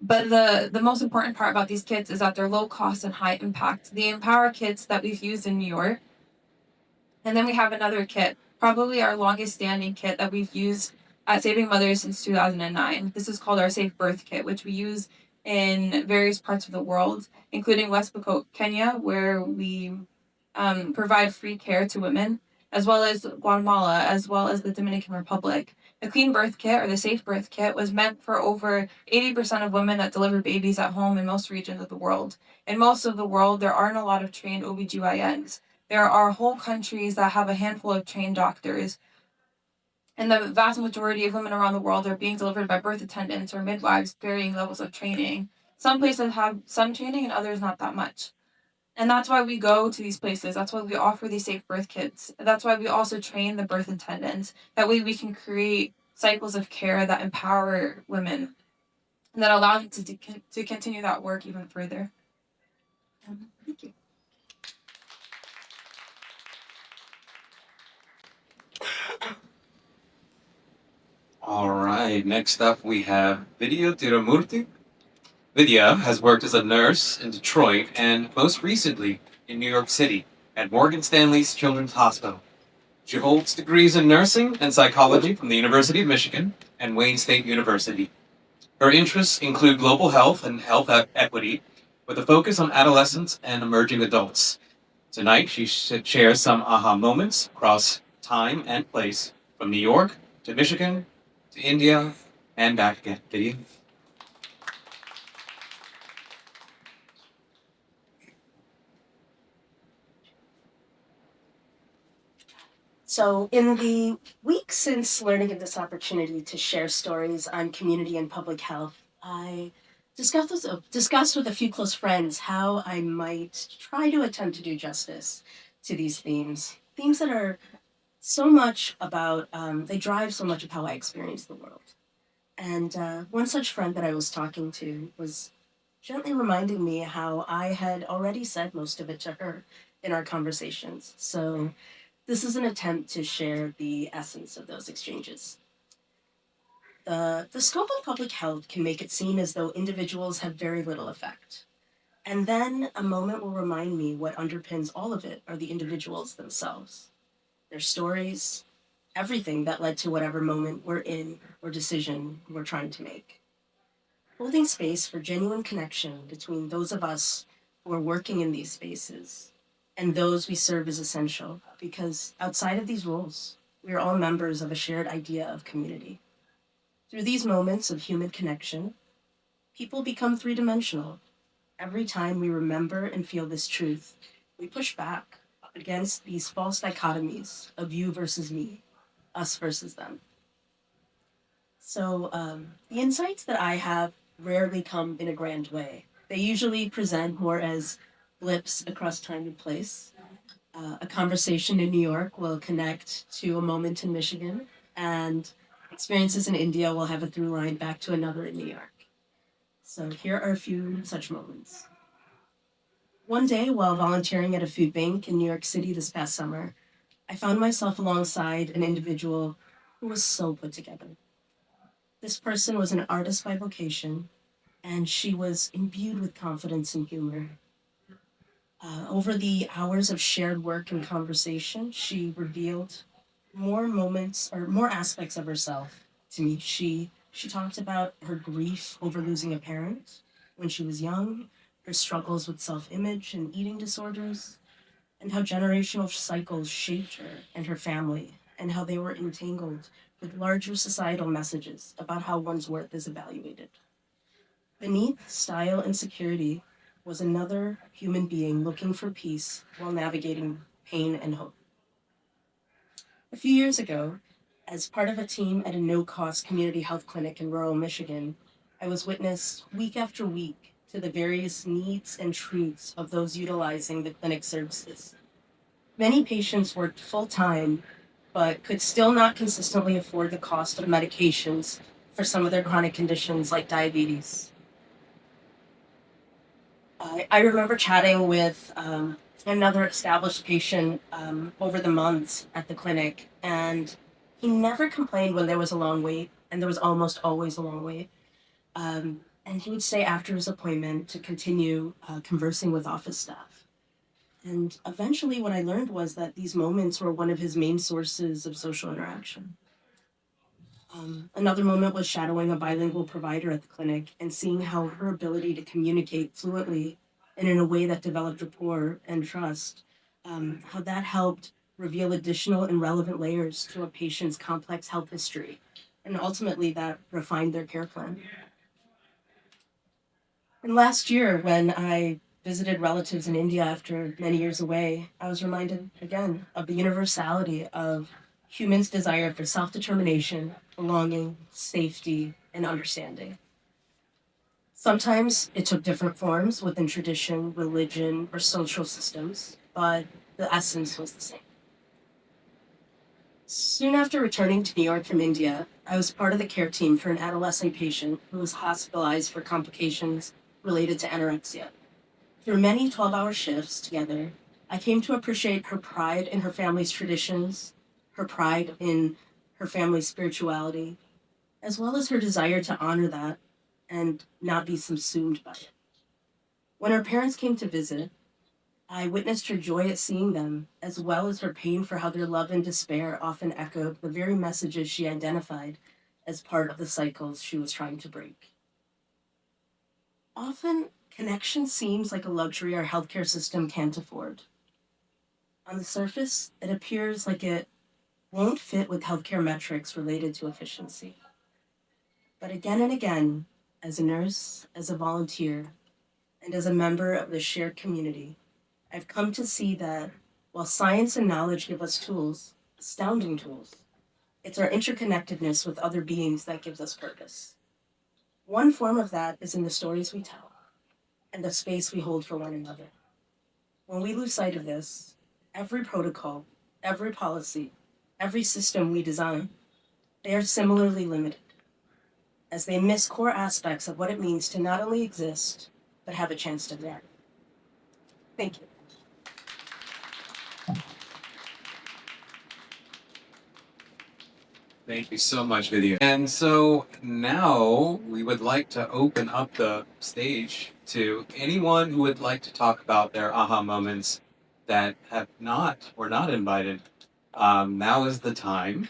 But the most important part about these kits is that they're low cost and high impact. The Empower kits that we've used in New York, and then we have another kit, probably our longest standing kit that we've used at Saving Mothers since 2009. This is called our Safe Birth Kit, which we use in various parts of the world, including West Pokot, Kenya, where we provide free care to women, as well as Guatemala, as well as the Dominican Republic. The Clean Birth Kit or the Safe Birth Kit was meant for over 80% of women that deliver babies at home in most regions of the world. In most of the world, there aren't a lot of trained OBGYNs. There are whole countries that have a handful of trained doctors. And the vast majority of women around the world are being delivered by birth attendants or midwives, varying levels of training. Some places have some training and others not that much. And that's why we go to these places. That's why we offer these safe birth kits. That's why we also train the birth attendants. That way we can create cycles of care that empower women and that allow them to continue that work even further. Thank you. All right, next up we have Vidya Tiramurti. Vidya has worked as a nurse in Detroit and most recently in New York City at Morgan Stanley's Children's Hospital. She holds degrees in nursing and psychology from the University of Michigan and Wayne State University. Her interests include global health and equity, with a focus on adolescents and emerging adults. Tonight, she shares some aha moments across time and place, from New York to Michigan to India and back again. Vidya? So, in the week since learning of this opportunity to share stories on community and public health, I discussed with a few close friends how I might try to attempt to do justice to these themes. Themes that are so much about, they drive so much of how I experience the world. And one such friend that I was talking to was gently reminding me how I had already said most of it to her in our conversations. So, this is an attempt to share the essence of those exchanges. The scope of public health can make it seem as though individuals have very little effect. And then a moment will remind me what underpins all of it are the individuals themselves, their stories, everything that led to whatever moment we're in or decision we're trying to make. Holding space for genuine connection between those of us who are working in these spaces and those we serve is essential because outside of these roles, we are all members of a shared idea of community. Through these moments of human connection, people become three dimensional. Every time we remember and feel this truth, we push back against these false dichotomies of you versus me, us versus them. So, the insights that I have rarely come in a grand way. They usually present more as blips across time and place. A conversation in New York will connect to a moment in Michigan, and experiences in India will have a through line back to another in New York. So, here are a few such moments. One day, while volunteering at a food bank in New York City this past summer, I found myself alongside an individual who was so put together. This person was an artist by vocation, and she was imbued with confidence and humor. Over the hours of shared work and conversation, she revealed more moments or more aspects of herself to me. She talked about her grief over losing a parent when she was young, her struggles with self-image and eating disorders, and how generational cycles shaped her and her family, and how they were entangled with larger societal messages about how one's worth is evaluated. Beneath style and security was another human being looking for peace while navigating pain and hope. A few years ago, as part of a team at a no cost community health clinic in rural Michigan, I was witness week after week to the various needs and truths of those utilizing the clinic services. Many patients worked full time, but could still not consistently afford the cost of medications for some of their chronic conditions like diabetes. I remember chatting with another established patient over the months at the clinic, and he never complained when there was a long wait, and there was almost always a long wait. And he would stay after his appointment to continue conversing with office staff. And eventually, what I learned was that these moments were one of his main sources of social interaction. Another moment was shadowing a bilingual provider at the clinic and seeing how her ability to communicate fluently and in a way that developed rapport and trust, how that helped reveal additional and relevant layers to a patient's complex health history, and ultimately that refined their care plan. And last year, when I visited relatives in India after many years away, I was reminded again of the universality of humans' desire for self determination, belonging, safety, and understanding. Sometimes it took different forms within tradition, religion, or social systems, but the essence was the same. Soon after returning to New York from India, I was part of the care team for an adolescent patient who was hospitalized for complications related to anorexia. Through many 12-hour shifts together, I came to appreciate her pride in her family's traditions, her pride in her family's spirituality, as well as her desire to honor that and not be subsumed by it. When her parents came to visit, I witnessed her joy at seeing them, as well as her pain for how their love and despair often echoed the very messages she identified as part of the cycles she was trying to break. Often, connection seems like a luxury our healthcare system can't afford. On the surface, it appears like it won't fit with healthcare metrics related to efficiency. But again and again, as a nurse, as a volunteer, and as a member of the shared community, I've come to see that while science and knowledge give us tools, astounding tools, it's our interconnectedness with other beings that gives us purpose. One form of that is in the stories we tell and the space we hold for one another. When we lose sight of this, every protocol, every policy, every system we design, they are similarly limited, as they miss core aspects of what it means to not only exist, but have a chance to thrive. Thank you. Thank you so much, Vidya. And so now we would like to open up the stage to anyone who would like to talk about their aha moments that have not or not invited. Now is the time,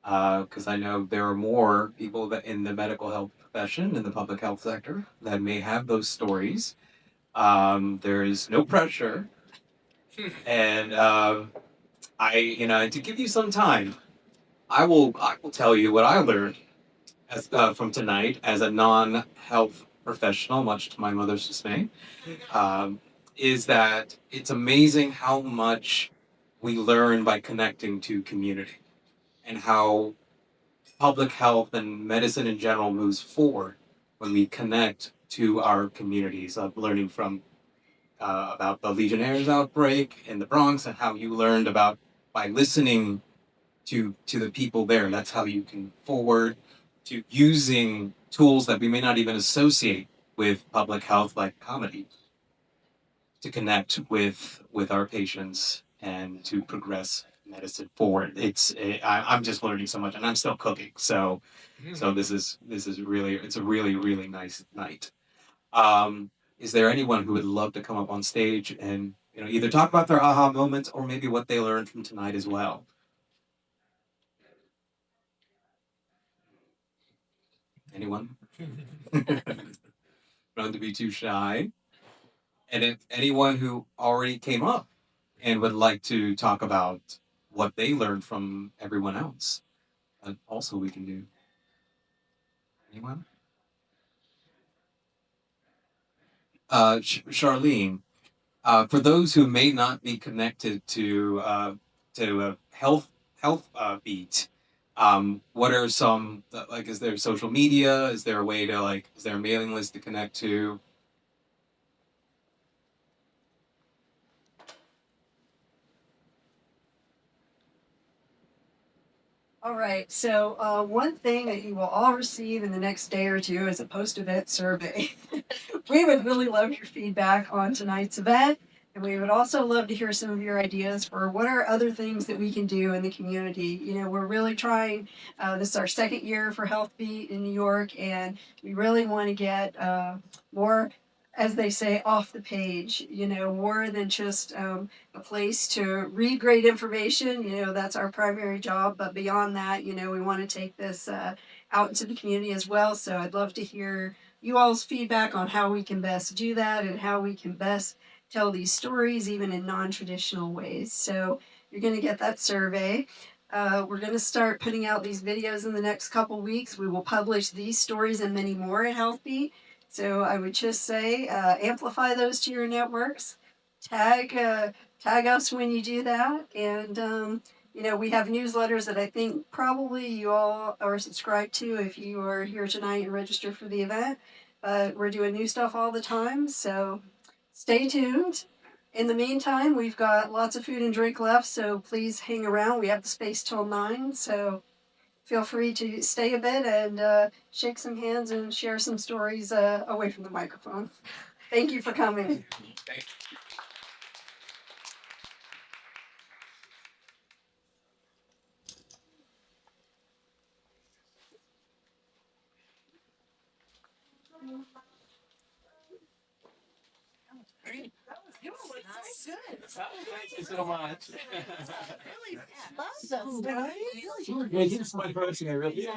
because I know there are more people that in the medical health profession, in the public health sector, that may have those stories. There is no pressure, and to give you some time, I will tell you what I learned from tonight as a non-health professional, much to my mother's dismay, um, is that it's amazing how much we learn by connecting to community and how public health and medicine in general moves forward when we connect to our communities. Of learning from about the Legionnaires outbreak in the Bronx and how you learned about by listening to the people there. That's how you can forward to using tools that we may not even associate with public health, like comedy, to connect with our patients and to progress medicine forward. I'm just learning so much, and I'm still cooking. So this is really, it's a really nice night. Is there anyone who would love to come up on stage and either talk about their aha moments or maybe what they learned from tonight as well? Anyone? Not to be too shy. And if anyone who already came up and would like to talk about what they learned from everyone else, also we can do. Anyone? Charlene, for those who may not be connected to health beat, what are some like? Is there social media? Is there a way to like? Is there a mailing list to connect to? All right, so one thing that you will all receive in the next day or two is a post-event survey. We would really love your feedback on tonight's event, and we would also love to hear some of your ideas for what are other things that we can do in the community. You know, we're really trying, this is our second year for Healthbeat in New York, and we really want to get more, as they say, off the page, you know, more than just a place to read great information. You know, that's our primary job. But beyond that, you know, we want to take this out into the community as well. So I'd love to hear you all's feedback on how we can best do that and how we can best tell these stories even in non-traditional ways. So you're going to get that survey. We're going to start putting out these videos in the next couple weeks. We will publish these stories and many more at Healthbeat. So I would just say amplify those to your networks. Tag tag us when you do that, and you know, we have newsletters that I think probably you all are subscribed to if you are here tonight and registered for the event. But we're doing new stuff all the time, so stay tuned. In the meantime, we've got lots of food and drink left, so please hang around. We have the space till 9, so feel free to stay a bit and shake some hands and share some stories away from the microphone. Thank you for coming. Thank you so much. Awesome, right? Yeah, he's my person. I really.